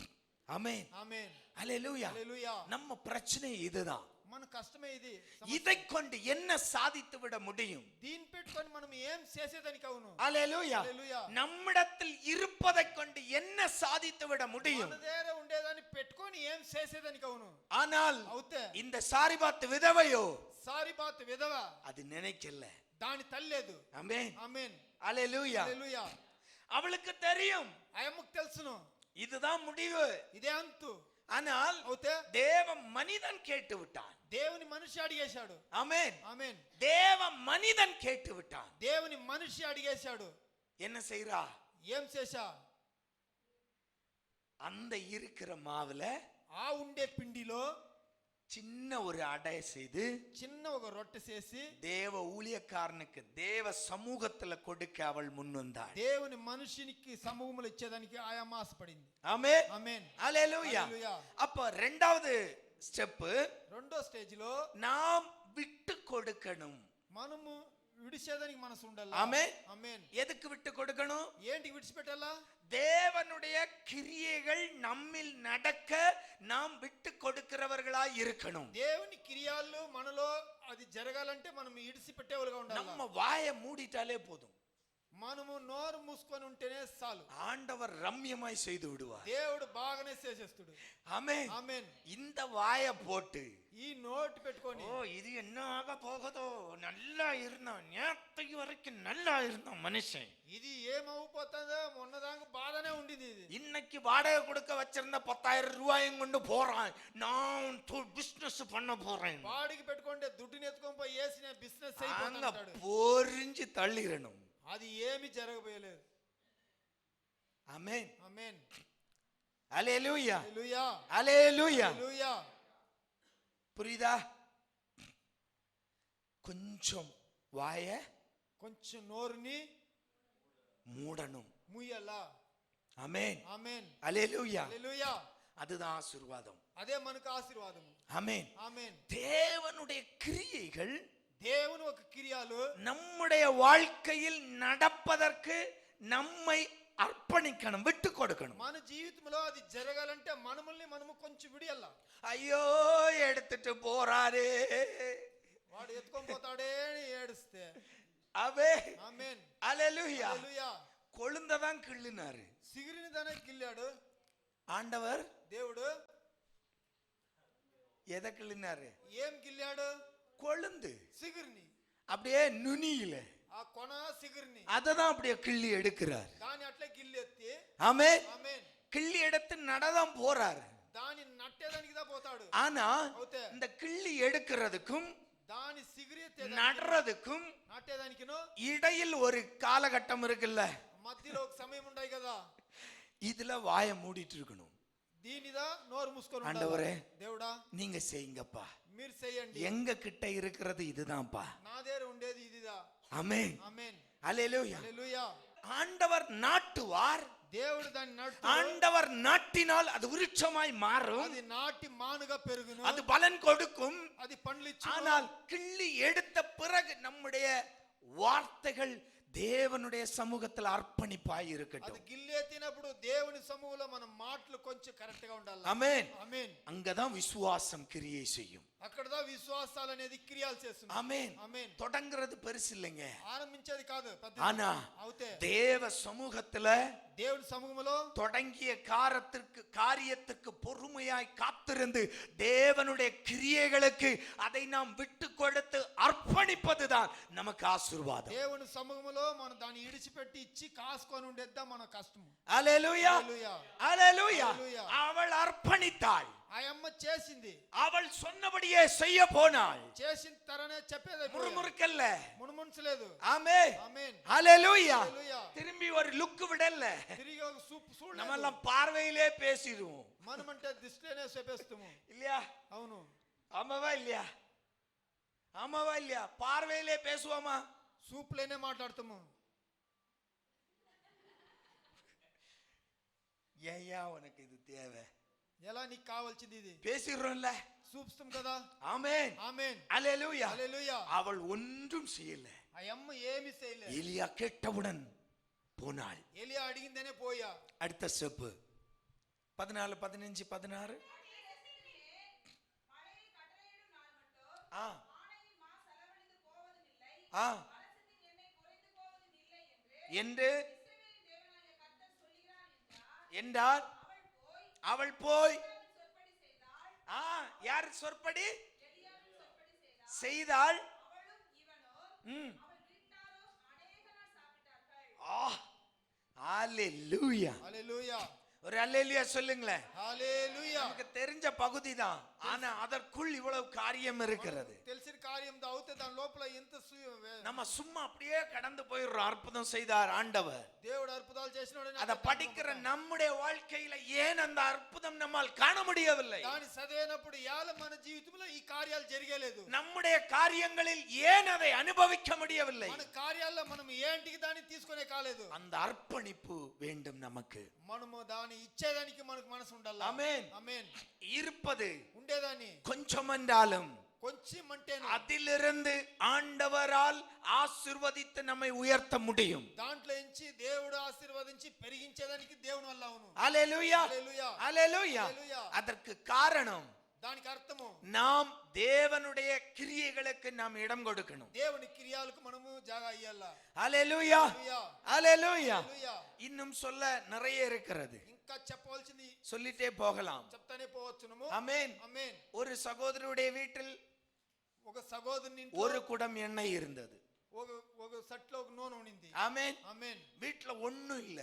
ஆமென். ఆమేన్. ஹalleluya. హల్లెలూయా. நம்ம பிரச்சனை இதுதான். మన కష్టమే ఇది. இதை கொண்டு என்ன சாதித்து விட முடியும்? దీన్ని పెట్టుకొని మనం ఏం చేసేదానికి అవును? ஹalleluya. హల్లెలూయా. நம்மிடத்தில் இருப்பதை கொண்டு என்ன சாதித்து விட முடியும்? మన దగ్గర ఉండేదాన్ని పెట్టుకొని ఏం చేసేదానికి అవును? ஆனால் అవుతే இந்த சாரிபாத் விதவையோ సారిపాత్ విధవ அது நினைக்கல. దాని తల్లేదు. ஆமென். ఆమేన్. ஹalleluya. హల్లెలూయా. அவளுக்கு தெரியும் ఆయమ్మకు తెలుసును இதுதான் முடிவு. ఇదే అంతు. ஆனால் అవుతే தேவ மனிதன் கேட்டு விட்டான். దేవుని మనిషి అడిగేశాడు. ஆமென். ఆమేన్. தேவ மனிதன் கேட்டு விட்டான். దేవుని మనిషి అడిగేశాడు. என்ன செய்றா? ఏం చేశా? அந்த இருக்கிற மாவுல ఆ ఉండే పిండిలో சின்ன ஒரு அடை செய்து చిన్న ఒక రొట్టె చేసి தேவ ஊழியக்காரனுக்கு தேவ சமூகத்துல கொடுக்க அவள் முன் வந்தாள். దేవుని మనిషినికి సమూహములు ఇచ్చేదానికి ఆయమ్మ ఆశపడింది. ஆமென். ఆమేన్. ஹalleluya. హల్లెలూయా. அப்ப இரண்டாவது ஸ்டெப் రెండో స్టేజ్ లో நாம் விட்டு கொடுக்கணும். మనము విడిచేదానికి మనసు ఉండాలి. ஆமென். ఆమేన్. எதுக்கு விட்டு கொடுக்கணும்? ఏంటి విడిచిపెట్టాలా? தேவனுடைய கிரியைகள் நம்மில் நடக்க நாம் விட்டு கொடுக்கிறவர்களாய் இருக்கணும். దేవుని క్రియలు మనలో అది జరగాలంటే మనం విడిచిపెట్టేవాళ్ళుగా ఉండాలి. நம்ம வாயை மூடிட்டாலே போதும். మనము నోరు మూసుకొని ఉంటేనే చాలు. ஆண்டவர் ரம்யமாய் செய்து விடுவார். దేవుడు బాగానే చేసేస్తాడు. ஆமென். ఆమేన్. இந்த வாயை போட்டு ఈ నోట్ పెట్టుకొని ஓ இது என்ன ஆக போகுதோ, நல்லா இருந்தான் நேத்தைக்கு வரைக்கும் நல்லா இருந்தான் மனுஷன், ఇది ఏమవుపోతుందో మొన్నదాకా బాధనే ఉండింది. ఇది இன்னைக்கு வாடகை கொடுக்க வச்சிருந்த 10,000 ரூபாயும் கொண்டு போறான், நான் பிசினஸ் பண்ண போறேன். బాడికి పెట్టుకుంటే దుడ్డుని ఎత్తుకొని పోయి ఏసిన బిజినెస్ அங்க అయిపోతాడు. பொறிஞ்சு தள்ளிரணும். అది ఏమీ జరగబోయలేదు. ஆமென். ఆమేన్. ஹalleluya. హల్లెలూయా. ஹalleluya. హల్లెలూయా. புரியுதா? கொஞ்சம் வாய కొంచెం నోరుని மூடணும். ముయ్యాలా. ஆமென். ఆమేన్. ஹalleluya. హల్లెలూయా. அதுதான் ஆசீர்வாதம். అదే మనకు ఆశీర్వాదం. ஆமென். ఆమేన్. தேவனுடைய கிரியைகள் దేవుని ఒక క్రియలు நம்முடைய வாழ்க்கையில் நடப்பதற்கு நம்மை அர்ப்பணிக்கணும், விட்டு கொடுக்கணும். మన జీవితంలో అది జరగాలంటే మనల్ని మనము కొంచెం విడియాల. ஐயோ எடுத்துட்டு போறாரே, వాడు ఎత్తుకొని పోతాడే అని ఏడుస్తే. அவே ఆమేన్. ஹalleluya. హల్లెలూయా. கொழுந்ததான் கிள்ளினாரு సిగిరిని దానే గిల్లాడు ஆண்டவர். దేవుడు. எதை கிள்ளினாரு? ఏం గిల్లాడు? கொழுந்து. సిగిరిని. அப்படியே நுனியில ఆ కొన సిగిరిని அததான் அப்படியே கிள்ளி எடுக்கிறார். దాని అట్లే గిల్లెత్తి. ஆமென். ఆమేన్. கிள்ளி எடுத்து நடதான் போறாரு. దాని నట్టేదానికి దా పోతాడు. ஆனா అవుతే இந்த கிள்ளி எடுக்கிறதுக்கும் దాని సిగిరి நடுறதுக்கும் నాటేదానికిను இடையில் ஒரு காலகட்டம் இருக்குல்ல, మధ్యలో ఒక సమయం ఉండాయి కదా. இதுல வாய மூடிட்டு இருக்கணும். దీనిదా నోరు మూసుకొని ఉండాలి. ஆண்டவரே దేవుడా நீங்க செய்யுங்கப்பா, మీరు చేయండి. எங்க கிட்ட இருக்கிறது இதுதான்ப்பா. నా దగ్గర ఉండేది ఇదిదా. ஆமென். ఆమేన్. ஹalleluya. హల్లెలూయా. ஆண்டவர் நாட்டுவார். దేవుడు దాన్ని నాటు. ஆண்டவர் நாட்டினால் அது விருட்சமாய் மாறும், అది నాటి మానుగా పెరుగును. அது பலன் கொடுக்கும். అది పండ్లు ఇచ్చు. ஆனால் கிள்ளி எடுத்த பிறகு நம்முடைய வார்த்தைகள் தேவனுடைய சமூகத்தில் அர்ப்பணிப்பாய் అది இருக்கட்டும். గిల్లెత్తినప్పుడు దేవుని సమూహంలో మన మాటలు కొంచెం కరెక్ట్ గా ఉండాలి. ஆமென். ఆమేన్. அங்கதான் விசுவாசம் கிரியை செய்யும். అక్కడదా విశ్వాసాలు అనేది క్రియలు చేస్తుంది. ஆமென். ఆమేన్. தொடங்குறது பெருசு இல்லைங்க, ఆరంభించేది కాదు పెద్ద. ஆனா అవుతే தேவ சமூகத்துல దేవుని సమూహంలో தொடங்கிய காரியத்துக்கு பொறுமையாய் காத்திருந்து தேவனுடைய கிரியைகளுக்கு அதை நாம் விட்டு கொடுத்து அர்ப்பணிப்பதுதான் நமக்கு ஆசீர்வாதம். దేవుని సమూహంలో మనం దాన్ని ఇడిచిపెట్టి ఇచ్చి కాసుకొని ఉండేద్దా మన కష్టం. ஹalleluya. హల్లెలూయా. ஹalleluya. హల్లెలూయా. அவள் அர்ப்பணித்தாள். ఆ అమ్మ చేసింది. அவள் சொன்னபடியே செய்ய போனாள். చేసిన తరనే చెప్పేది முறுமுறுக்கல்ல. మునుమున్సలేదు. ஆமென். ఆమేన్. ஹalleluya. హల్లెలూయా. திரும்பி ஒரு லுக் விடல. తిరిగి ఒక చూడ. நம்ம எல்லாம் பார்வையிலே பேசிடுவோம் మనమంటే దిష్టినే చెప్పేస్తాము. இல்லையா? అవును. ஆமாவா இல்லையா? ஆமாவா இல்லையா? பார்வையிலே பேசுவோமா? సూపులోనే మాట్లాడతాము. ஏயா உனக்கு இது தேவை? ఎలా నీకు కావాల్సింది ఇది? பேசிடுறோம்ல, చూపిస్తాం కదా. ஆமென் ఆమేన్. அல்லேலூயா. హల్లెలూయా. அவள் ஒன்றும் செய்யல. ఆ అమ్మ ఏమీ చేయలేదు. எலியா கேட்டவுடன் போனாள். ఎలియా అడిగిందనే పోయా. அடுத்த ஸ்டெப் 14 15 16. ஆ ஆ என்று என்றால் அவள் போய் யார் சொற்படி செய்தாள்? அல்லேலூயா. హల్లెలూయా. ஒரு அல்லேலூயா சொல்லுங்களேன். హల్లెలూయా. நமக்கு தெரிஞ்ச பகுதி தான், ஆனா அதற்குள் இவ்வளவு காரியம் இருக்கிறது. తెలిసిన కార్యం అవుతే దాని లోపల ఎంత நம்ம சும்மா அப்படியே கடந்து போயிடுறோம். அற்புதம் செய்தார் ஆண்டவர், దేవుడు అద్భుతాలు చేసినాడని அதை படிக்கிற நம்முடைய வாழ்க்கையில ஏன் அந்த அற்புதம் நம்மால் காண முடியவில்லை? దాని చదివినప్పుడు యాల మన జీవితంలో ఈ కార్యాలు జరగలేదు. நம்முடைய காரியங்களில் ஏன் அதை அனுபவிக்க முடியவில்லை? మన కార్యాల్లో మనం ఏంటికి దాన్ని తీసుకునే కాలేదు. அந்த அர்ப்பணிப்பு வேண்டும் நமக்கு. మనము దాన్ని ఇచ్చేదానికి మనకు మనసు ఉండాలి. ஆமென். ఆమేన్. இருப்பது ఉండేదాన్ని கொஞ்சம் என்றாலும் కొంచెం అంటే அதிலிருந்து ஆண்டவரால் ஆசீர்வதித்து நம்மை உயர்த்த முடியும். దాంట్లో నుంచి దేవుడు ఆశీర్వదించి పెరిగించేదానికి దేవుని వల్ల అవును. அல்லேலூயா హల్లెలూయా. அல்லேலூயா. హల్లెలూయా. அதற்கு காரணம் దానికి అర్థము நாம் தேவனுடைய கிரியைகளுக்கு நாம் இடம் கொடுக்கணும். దేవుని క్రియలకు మనము జాగా ఇయ్యాల. அல்லேலூயா அல்லேலூயா. హల్లెలూయా. இன்னும் சொல்ல நிறைய இருக்கிறது, ఇంకా చెప్పవలసింది சொல்லிட்டே போகலாம். చెప్తానే పోవచ్చును. ஆமென். ఆమేన్. ஒரு சகோதரருடைய வீட்டில் ఒక సహోదరుని ஒரு குடம் எண்ணெய் இருந்தது. ఒక సట్లో ఒక నూనె ఉండింది. ஆமென். ఆమేన్. வீட்டுல ஒண்ணும் இல்ல,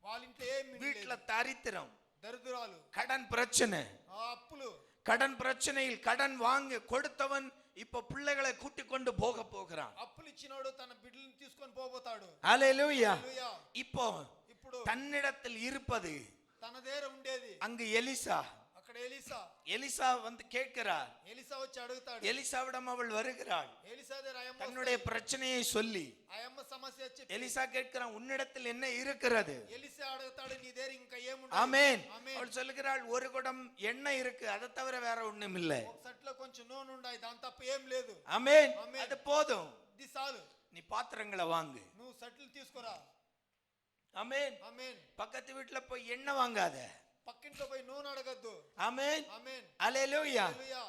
వాళ్ళ ఇంట్లో ఏమీ வீட்டுல தரித்திரம், దరిద్రాలు, கடன் பிரச்சனை. అప్పులు, கடன் பிரச்சனையில் கடன் வாங்க கொடுத்தவன் இப்ப பிள்ளைகளை கூட்டிக் கொண்டு போகிறான். అప్పులు ఇచ్చినోడు తన బిడ్డలను తీసుకొని పోబోతాడు. அல்லேலூயா. హల్లెలూయా. இப்போ ఇప్పుడు தன்னிடத்தில் இருப்பது తన దగ్గర ఉండేది அங்கு எலிசா. అక్కడ ఎలీసా. எலிசா வந்து கேட்கிறார். ఎలీసా వచ్చి అడుగుతాడు. எலிசாவிடம் அவள் வருகிறாள். ఎలీసా దగ్గర ఆయమ్మ தன்னுடைய பிரச்சனையை சொல்லி. ఆయమ్మ సమస్య వచ్చి எலிசா கேட்கிறான், உன்னிடத்தில் என்ன இருக்கிறது? ఎలీసా అడుగుతాడు, నీ దగ్గర ఇంకా ఏముంది? ஆமென். ఆమేన్. அவள் சொல்லுகிறாள், ஒரு குடம் எண்ணெய் இருக்கு, அதை தவிர வேற ஒண்ணும் இல்லை. ఒక సట్లో కొంచెం నూనె ఉండాయి, దాని తప్ప ఏం లేదు. ஆமென். ஆமென். அது போதும், ఇది చాలు, நீ பாத்திரங்களை வாங்கு. నువ్వు సట్లు తీసుకురా. ஆமென். ఆమేన్. பக்கத்து வீட்டுல போய் எண்ணெய் வாங்காத. పక్కింట్లో పోయి నూనె అడగద్దు. ஆமென். ఆమేన్. அல்லேலூயா హల్లెలూయా.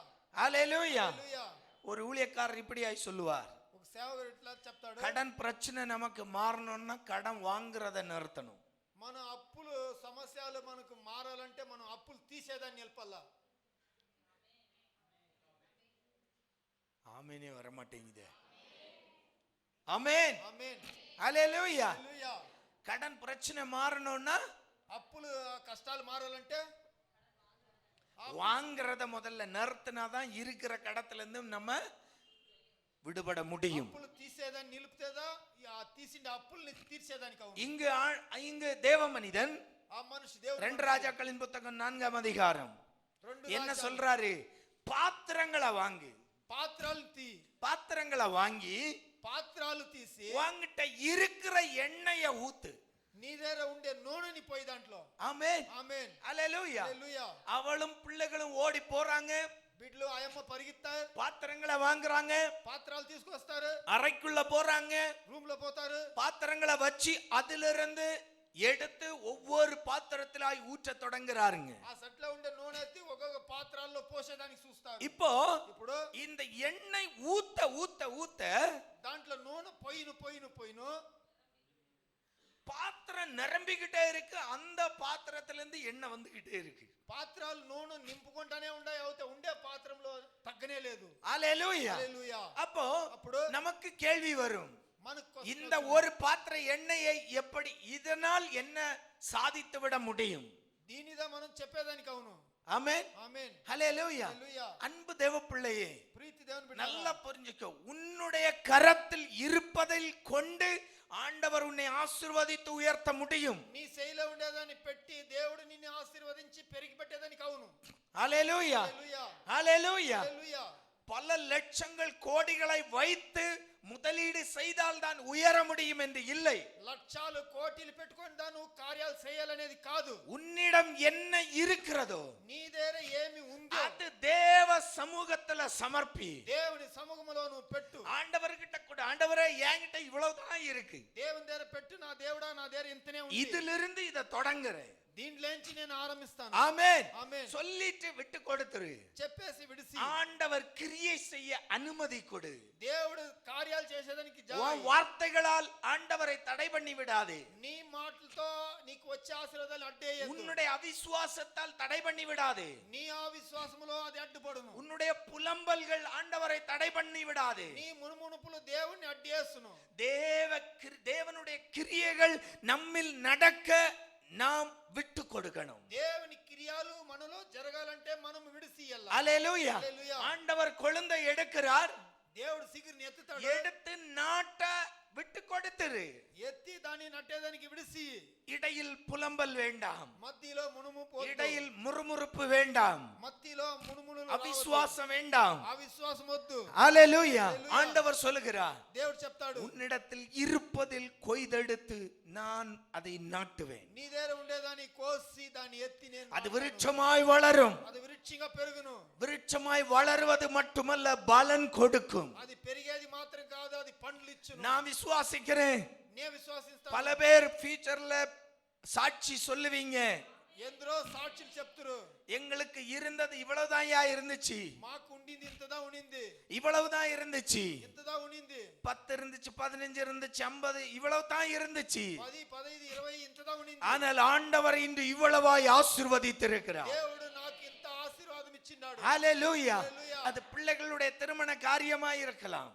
அல்லேலூயா. హల్లెలూయా. ஒரு ஊழியக்காரர் இப்படியாய் சொல்லுவார், ఒక సేవకుడు ఇట్లా చెప్తాడు, கடன் பிரச்சனை நமக்கு மாறணும்னா கடன் வாங்குறத நிறுத்தணும். మన అప్పులు సమస్యలు మనకు మారాలంటే మనం అప్పులు తీసేదాన్ని నిలపాలా. ஆமெனே வர மாட்டேங்குது. ஆமென். ఆమేన్. அல்லேலூயா. హల్లెలూయా. கடன் பிரச்சனை மாறணும்னா అప్పులు కష్టాలు మారాలంటే வாங்குறத முதல்ல நிறுத்தினாதான் இருக்கிற கடத்துல இருந்து நம்ம விடுபட முடியும். అప్పులు తీసేదాన్ని నిలుపుతేదా తీసిండే అప్పుల్ని తీర్చేదానికి అవును. இங்கு தேவ மனிதன் ఆ మనిషి దేవుడు 2 ராஜாக்களின் புத்தகம் 4ஆம் அதிகாரம் என்ன சொல்றாரு? பாத்திரங்களை வாங்கு. పాత్రలు తీ. பாத்திரங்களை வாங்கி పాత్రలు తీసి வாங்கிட்ட இருக்கிற எண்ணெயை ஊத்து. నీ దగ్గర ఉండే నూనెని పోయి దాంట్లో. ஆமென். ఆమేన్. அல்லேலூயா. హల్లెలూయా. அவளும் பிள்ளைகளும் ஓடி போறாங்க, బిడ్డలు ఆయమ్మ పరిగెత్తారు, பாத்திரங்களை வாங்குறாங்க, పాత్రలు తీసుకొస్తారు, அறைக்குள்ள போறாங்க, రూమ్ లో పోతారు, பாத்திரங்களை வச்சு அதிலிருந்து எடுத்து ஒவ்வொரு பாத்திரத்திலாய் ஊற்ற தொடங்குறாருங்க. ఆ సట్లో ఉండే నూనె ఎత్తి ఒక్కొక్క పాత్రల్లో పోసేదానికి చూస్తారు. இப்போ ఇప్పుడు இந்த எண்ணெய் ஊத்த ஊத்த ஊத்த దాంట్లో నూనె పోయిను பாத்திரம் நிரம்பிக்கிட்டே இருக்கு, அந்த பாத்திரத்துல இருந்து எண்ணெய் வந்துகிட்டே இருக்கு. పాత్రలు నూనె నింపుకుంటానే ఉన్నాయి, అవుతే ఉండే పాత్రలో తగ్గనే లేదు. அல்லேலூயா. హల్లెలూయా. அப்போ అప్పుడు நமக்கு கேள்வி வரும், మనకు இந்த ஒரு பாத்திர எண்ணெயை எப்படி இதனால் என்ன சாதித்து விட முடியும்? దీనిదా మనం చెప్పేదానికి అవును. ஆமென். ఆమేన్. ஹல்லேலூயா. హల్లెలూయా. அன்பு தேவ பிள்ளையே, ప్రీతి దేవుని బిడ్డ, நல்லா புரிஞ்சுக்கோ, உன்னுடைய கரத்தில் இருப்பதில் கொண்டு ஆண்டவர் உன்னை ஆசீர்வதித்து உயர்த்த முடியும். నీ శైలో ఉండేదాన్ని పెట్టి దేవుడు నిన్ను ఆశీర్వదించి పెరిగి పెట్టేదానికి అవును. ஹல்லேலூயா. హల్లెలూయా. ஹல்லேலூயா. హల్లెలూయా. பல லட்சங்கள் கோடிகளை வைத்து முதலீடு செய்தால் தான் உயர முடியும் என்று இல்லை. లక్షలు కోటిలు పెట్టుకొని నువ్వు కార్యాలు చేయాలనేది కాదు. உன்னிடம் என்ன இருக்கிறதோ నీ దగ్గర ఏమి ఉందో அது தேவ சமூகத்துல சமர்ப்பி. దేవుని సముఖంలో నువ్వు పెట్టు. ஆண்டவர்கிட்ட கூட, ஆண்டவரே என்கிட்ட இவ்வளவுதான் இருக்கு, దేవుని దగ్గర పెట్టు. నా దేవుడా నా దగ్గర ఇంతనే ఉంది. இதிலிருந்து இத தொடங்குறேன். దీంట్లోంచి నేను ఆరంభిస్తాను. ஆமென். ஆமென். சொல்லிட்டு விட்டு கொடுத்துரு. చెప్పేసి విడిసి ஆண்டவர் கிரியை செய்ய அனுமதி கொடு. దేవుడు కార్యాలు చేసేదానికి உன் வார்த்தைகளால் ஆண்டவரை தடை பண்ணி விடாதே. నీ మాటలతో నీకు వచ్చే ఆశీర్వాదాలు అడ్డేయొద్దు. உன்னுடைய அவிசுவாசத்தால் தடை பண்ணி விடாதே. నీ అవిశ్వాసములో అది అడ్డుపడును. உன்னுடைய புலம்பல்கள் ஆண்டவரை தடை பண்ணி விடாதே. నీ మునుమునుపులు దేవుణ్ణి అడ్డేస్తును. தேவனுடைய கிரியைகள் நம்மில் நடக்க நாம் விட்டு கொடுக்கணும். దేవుని క్రియలు మనలో జరగాలంటే మనం విడిసియాలి. ஹல்லேலூயா. ஆண்டவர் கொழுந்தை எடுக்கிறார், దేవుడు సిగిరిని ఎత్తుతాడు. எடுத்து நாட்ட விட்டு கொடுத்துரு. ఎత్తి దాన్ని నట్టేదానికి విడిసి. இடையில் புலம்பல் வேண்டாம், మధ్యలో మునుముపు, இடையில் முறுமுறுப்பு வேண்டாம், మధ్యలో మునుములు, அவிசுவாசம் வேண்டாம். అవిశ్వాసం వద్దు. ஹல்லேலூயா. ஆண்டவர் சொல்லுகிறார், దేవుడు చెప్తాడు, உன்னிடத்தில் இருப்பதில் கொய்தெடுத்து நான் அதை நாட்டுவேன். నీ దగ్గర ఉండేదాన్ని కోసి దాన్ని ఎత్తి నేను அது விருட்சமாய் வளரும். అది వృక్షంగా పెరుగును. விருட்சமாய் வளருவது மட்டுமல்ல, பலன் கொடுக்கும். అది పెరిగేది మాత్రం కాదు, అది పండ్లు ఇచ్చును. நான் விசுவாசிக்கிறேன். నే విశ్వాసిస్తాను. பல பேர் ஃபியூச்சர்ல சாட்சி சொல்லுவீங்க, ఎందరో సాక్షులు చెప్తురు, எங்களுக்கு இருந்தது இவ்வளவுதான் இருந்துச்சு, మాకు ఉండింది ఇంతదా ఉండింది, இவ்வளவுதான் இருந்துச்சு, ఇంతదా ఉండింది, 10 இருந்துச்சு, 15 இருந்துச்சு, 50 இவ்வளவுதான் இருந்துச்சு. 10, 15, 20 ఇంతదా ఉండింది. ஆனால் ஆண்டவர் இன்று இவ்வளவாய் ஆசீர்வதித்திருக்கிறார். దేవుడు నాకు ఇంత ఆశీర్వాదం ఇచ్చినాడు. ஹல்லேலூயா. அது பிள்ளைகளுடைய திருமண காரியமாய் இருக்கலாம்,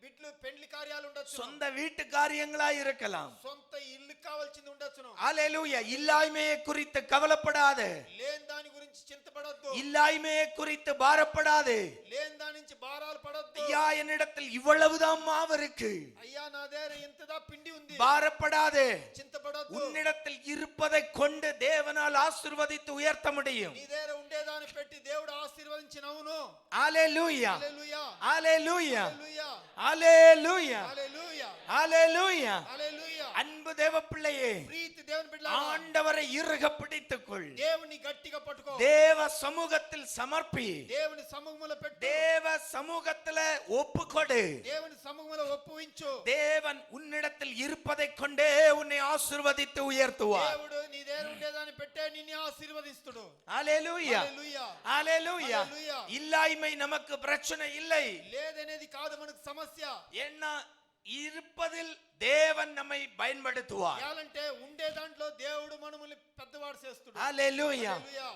బిడ్లు పెండ్లి కార్యాలు ఉండొచ్చు, சொந்த வீட்டு காரியங்களாய் இருக்கலாம். సొంత ఇల్లు కావాల్సింది ఉండొచ్చును. ஹல்லேலூயா. இல்லாய்மையை குறித்து கவலைப்படாதே, లేని దాని గురించి చింతపడొద్దు, இல்லாய்மையை குறித்து பாரப்படாதே. లేని దాని నుంచి భారాలు పడొద్దు. ஐயா, என்னிடத்தில் இவ்வளவுதான் மாவு இருக்கு, అయ్యా నా దగ్గర ఇంతదా పిండి ఉంది, பாரப்படாதே. చింతపడొద్దు. உன்னிடத்தில் இருப்பதை கொண்டு தேவனால் ஆசீர்வதித்து உயர்த்த முடியும். నీ దగ్గర ఉండేదాన్ని పెట్టి దేవుడు ఆశీర్వదించినవును. ஹல்லேலூயா. హల్లెలూయా, ஹல்லேலூயா. హల్లెలూయా, ஹல்லேலூயா. హల్లెలూయా, ஹல்லேலூயா. హల్లెలూయా. அன்பு தேவ பிள்ளையே, ప్రీతి దేవుని బిడ్డలారా, ஆண்டவரை இறுக பிடித்துக்கொள். దేవుని గట్టిగా పట్టుకో. தேவ சமூகத்தில் சமர்ப்பி, దేవుని సముఖంలో పెట్టు. தேவ சமூகத்துல ஒப்புக்கொடு. దేవుని సముఖంలో ఒప్పువించు. தேவன் உன்னிடத்தில் இருப்பதை கொண்டே உன்னை ஆசீர்வதித்து உயர்த்துவார். దేవుడు నీ దగ్గర ఉండేదాన్ని పెట్టే నిన్ను ఆశీర్వదిస్తుడు. ஹல்லேலூயா. హల్లెలూయా, ஹல்லேலூயா. హల్లెలూయా. இல்லாய்மை நமக்கு பிரச்சனை இல்லை. లేదనేది కాదు మనకు సమస్య. ஏன்னா இருப்பதில் தேவன் நம்மை பயன்படுத்துவார். యాలంటే ఉండే దాంట్లో దేవుడు మనల్ని పెద్దవాడు చేస్తుడు. ஹல்லேலூயா.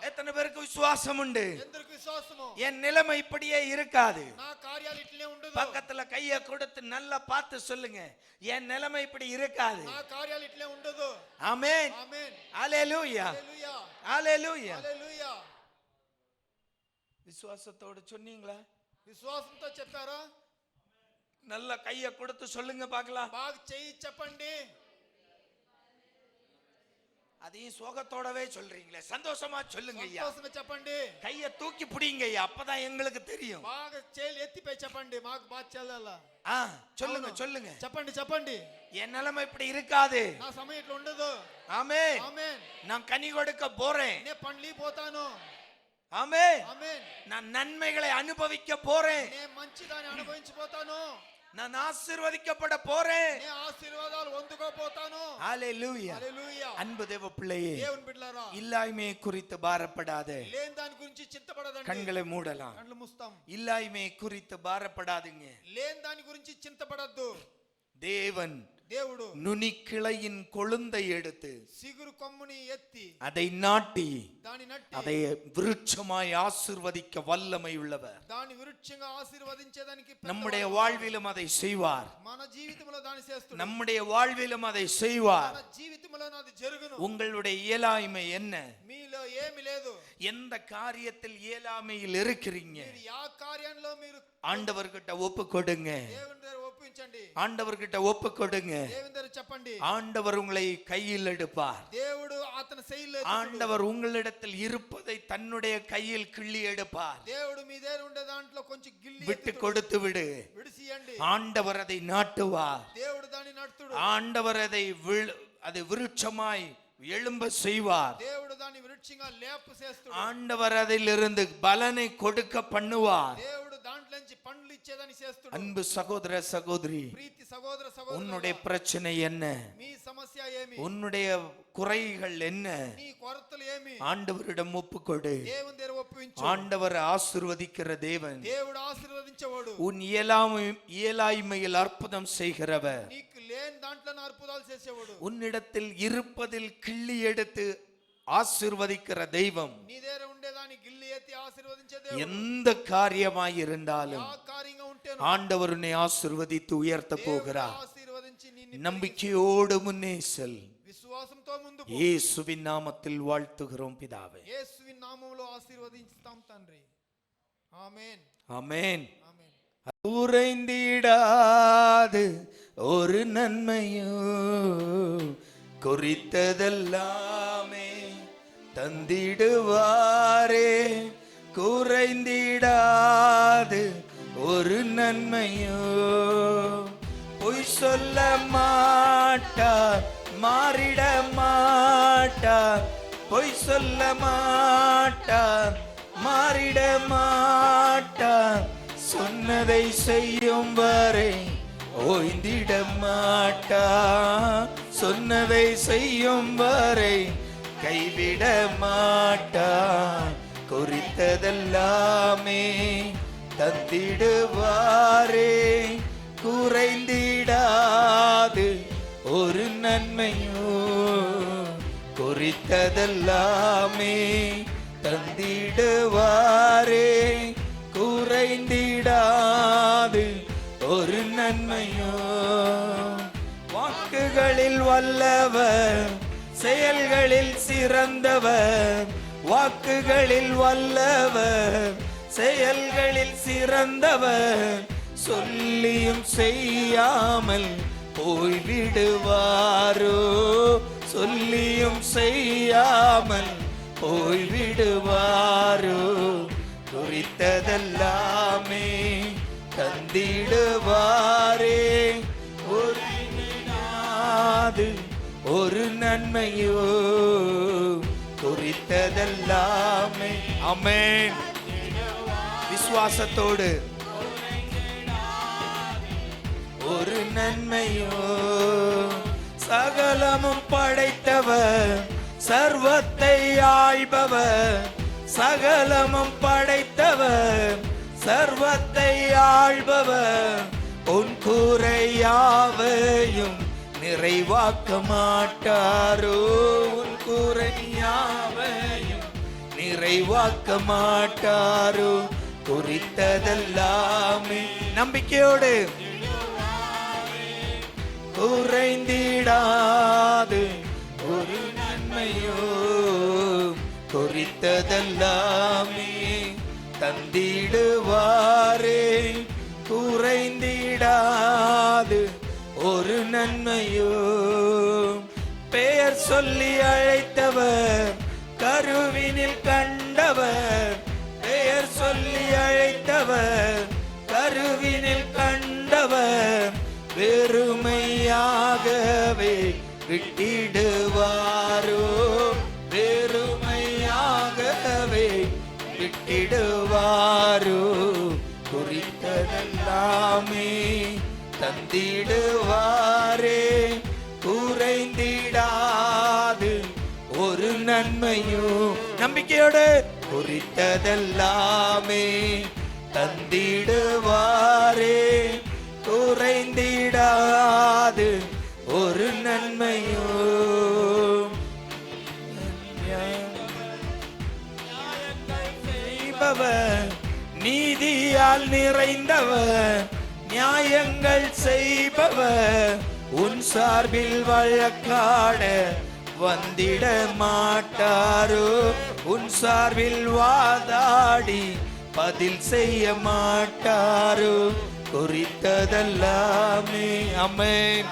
எத்தனை பேருக்கு விசுவாசம் உண்டு? ఎందరికి విశ్వాసము? என் நிலைமை இப்படியே இருக்காது. నా కార్యాలు ఇట్లే ఉండదు. பக்கத்துல கைய கொடுத்து நல்லா பார்த்து சொல்லுங்க, என் நிலைமை இப்படி இருக்காது. నా కార్యాలు ఇట్లే ఉండదు. ஆமென். ఆమేన్. ஹல்லேலூயா. హల్లెలూయా, ஹல்லேலூயா. హల్లెలూయా. விசுவாசத்தோடு சொன்னீங்களா? విశ్వాసంతో చెప్పారా? நல்ல கைய கொடுத்து சொல்லுங்க பார்க்கலாம். బాగా చెయ్యి చెప్పండి. அதையும் சோகத்தோடவே சொல்றீங்களே, சந்தோஷமா சொல்லுங்க ஐயா. సంతోషంగా చెప్పండి. கைய தூக்கி பிடிங்க ஐயா, அப்பதான் எங்களுக்கு தெரியும். బాగా చేతులు ఎత్తిపై చెప్పండి, మాకు బాగా చెల్లాల. சொல்லுங்க சொல்லுங்க. చెప్పండి చెప్పండి. என் நிலைமை இப்படி இருக்காது. నా సమయం ఇట్లా ఉండదు. ஆமென். ఆమేన్. நான் கனி கொடுக்க போறேன். నే పండ్లి పోతాను. ஆமென். ఆమేన్. நான் நன்மைகளை அனுபவிக்க போறேன். నే మంచిదాన్ని అనుభవించబోతాను. நான் ஆசீர்வதிக்கப்பட போறேன். నే ఆశీర్వాదాలు పొందుకోబోతాను. ஹல்லேலூயா. హల్లెలూయా. அன்பு தேவ பிள்ளையே, దేవుని బిడ్డలారా, இல்லாய்மையை குறித்து பாரப்படாதே. లేని దాని గురించి చింతపడదండి. கண்களை மூடலாம். కళ్ళు మూస్తాం. இல்லாய்மையை குறித்து பாரப்படாதீங்க. లేని దాని గురించి చింతపడద్దు. தேவன் దేవుడు நுனிக்கிளையின் கொழுந்தை எடுத்து సిగురు కొమ్ముని ఎత్తి அதை நாட்டி దాని నట్టి அதை விருட்சமாய் ஆசீர்வதிக்க வல்லமை உள்ளவர். దాని విరుక్షంగా ఆశీర్వదించేదానికి நம்முடைய வாழ்விலும் அதை செய்வார். మన జీవితంలో దాని చేస్తాడు. நம்முடைய வாழ்விலும் அதை செய்வார். మన జీవితంలో అది జరుగును. உங்களுடைய இயலாமை என்ன? మీలో ఏమీ లేదు. எந்த காரியத்தில் இயலாமையில் இருக்கிறீங்க, మీరు యా కార్యంలో మీరు ஆண்டவர்கிட்ட ஒப்பு கொடுங்க. దేవుని దగ్గర ఒప్పించండి. ஆண்டவர்கிட்ட ஒப்பு கொடுங்க. దేవుని దగ్గర చెప్పండి. ஆண்டவர் உங்களை கையில் எடுப்பார். దేవుడు అతని శైలి ஆண்டவர் உங்களிடத்தில் இருப்பதை தன்னுடைய கையில் கிள்ளி எடுப்பார். దేవుడు మీ దగ్గర ఉండే దాంట్లో కొంచెం గిల్లి விட்டு கொடுத்து விடு. విడిసియండి. ஆண்டவர் அதை நாட்டுவார். దేవుడు దాన్ని నాటుతాడు. ஆண்டவர் அதை விருட்சமாய் எழும்ப செய்வார். దేవుడు దాన్ని విరుక్షంగా లేపు చేస్తాడు. ஆண்டவர் அதிலிருந்து பலனை கொடுக்க பண்ணுவார். దేవుడు దాంట్లో నుంచి పండ్లు ఇచ్చేదని చేస్తాడు. அன்பு சகோதர சகோதரி, ప్రీతి సహోదర సహోదరులారా, உன்னுடைய பிரச்சனை என்ன? మీ సమస్య ఏమి? உன்னுடைய குறைகள் என்ன? నీ కొరతలు ఏమి? ஆண்டவரிடம் ஒப்புக்கொடு. దేవుని దగ్గర ఒప్పించు. ஆண்டவர் ஆசீர்வதிக்கிற தேவன். దేవుడు ఆశీర్వదించేవాడు. உன் இயலாமையில் அற்புதம் செய்கிறவர். నీకు లేని దాంట్లో అద్భుతాలు చేసేవాడు. உன்னிடத்தில் இருப்பதில் கிள்ளி எடுத்து ஆசீர்வதிக்கிற தெய்வம். నీ దగ్గర ఉండేదాన్ని గిల్లి ఎత్తి ఆశీర్వదించే దేవుడు. எந்த காரியமாய் இருந்தாலும் ఆ కార్యంగా ఉంటేను ஆண்டவர் உன்னை ஆசீர்வதித்து உயர்த்த போகிறார். ఆశీర్వదించి నిన్ను நம்பிக்கையோடு முன்னே செல். విశ్వాసంతో ముందు పో. இயேசுவின் நாமத்தில் வாழ்த்துகிறோம் பிதாவே. యేసువిన్ నామములో ఆశీర్వదిస్తాం తండ్రి. ఆమేన్. ஆமென். ఆమేన్. உறைந்திடாது ஒரு நன்மையோ குறித்ததெல்லாமே தந்திடுவாரே. குறைந்திடாது ஒரு நன்மையோ பொய் சொல்ல மாட்டார், மாறிட மாட்டார். பொய் சொல்ல மாட்டார், மாறிட மாட்டார். சொன்னதை செய்யும் வரை ஓய்ந்திட மாட்டார். சொன்னதை செய்யும் வரை கைவிட மாட்டார். குறித்ததெல்லாமே தந்திடுவாரே. குறைந்திடாது ஒரு நன்மையோ குறித்ததெல்லாமே தந்திடுவாரே. குறைந்திடாது ஒரு நன்மையோ. வாக்குகளில் வல்லவர், செயல்களில் சிறந்தவர். வாக்குகளில் வல்லவர், செயல்களில் சிறந்தவர். சொல்லியும் செய்யாமல் போய்விடுவாரோ. சொல்லியும் செய்யாமல் போய்விடுவாரோ. குறித்ததெல்லாமே தந்திடுவாரே. ஒரு நன்மையோ குறித்ததெல்லாமே. ஆமென். விசுவாசத்தோடு ஒரு நன்மையோ. சகலமும் படைத்தவர், சர்வத்தை ஆள்பவர். சகலமும் படைத்தவர், சர்வத்தை ஆள்பவர். உன் கூரையாவையும் நிறைவாக்க மாட்டாரோ. உன் கூரையாவையும் நிறைவாக்க மாட்டாரோ. குறித்ததெல்லாமே நம்பிக்கையோடு குறைந்திடாது ஒரு நன்மையோ குறித்ததெல்லாமே தந்திடுவாரே. குறைந்திடாது ஒரு நன்மையோ. பெயர் சொல்லி அழைத்தவர், கருவினில் கண்டவர். பெயர் சொல்லி அழைத்தவர், கருவினில் கண்டவர். வெறுமையாகவே விட்டிடுவாரோ. வெறுமையாகவே விட்டிடுவாரோ. குறித்ததெல்லாமே தந்திடுவாரே. குறைந்திடாது ஒரு நன்மையோ. நம்பிக்கையோடு குறித்ததெல்லாமே தந்திடுவாரே. குறைந்திடாது ஒரு நன்மையோ. செய்பவர், நீதியால் நிறைந்தவர். நியாயங்கள் செய்பவர், உன் சார்பில் வழக்காட வந்திட மாட்டாரோ. உன் சார்பில் வாதாடி பதில் செய்ய மாட்டாரோ. குறித்ததெல்லாமே. ஆமென்.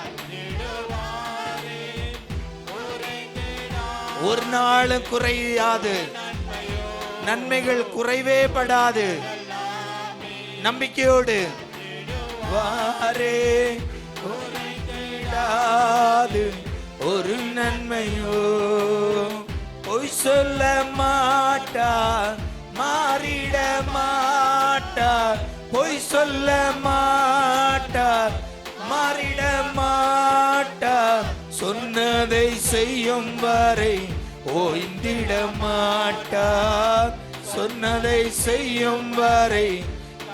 ஒரு நாளும் குறையாது, நன்மைகள் குறைவே படாது. நம்பிக்கையோடு வாரே குறையாது ஒரு நன்மையோ. பொய் சொல்ல மாட்டார், மாறிட மாட்டார். பொய் சொல்ல மாட்டார், மாறிட மாட்டார். சொன்னதை செய்யும் வரை ஓய்ந்திட மாட்டார். சொன்னதை செய்யும் வரை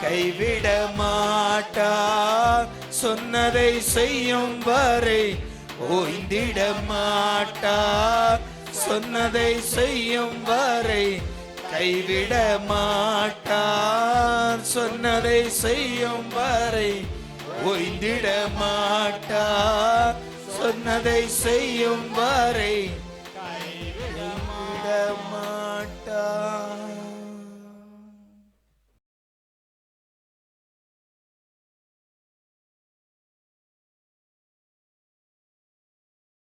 கைவிட மாட்டார். சொன்னதை செய்யும் வரை ஓய்ந்திட மாட்டார். சொன்னதை செய்யும் வரை கைவிட மாட்டார். சொன்னதை செய்யும் வரை ஓய்ந்திட மாட்டார். சொன்னதை செய்யும் வரை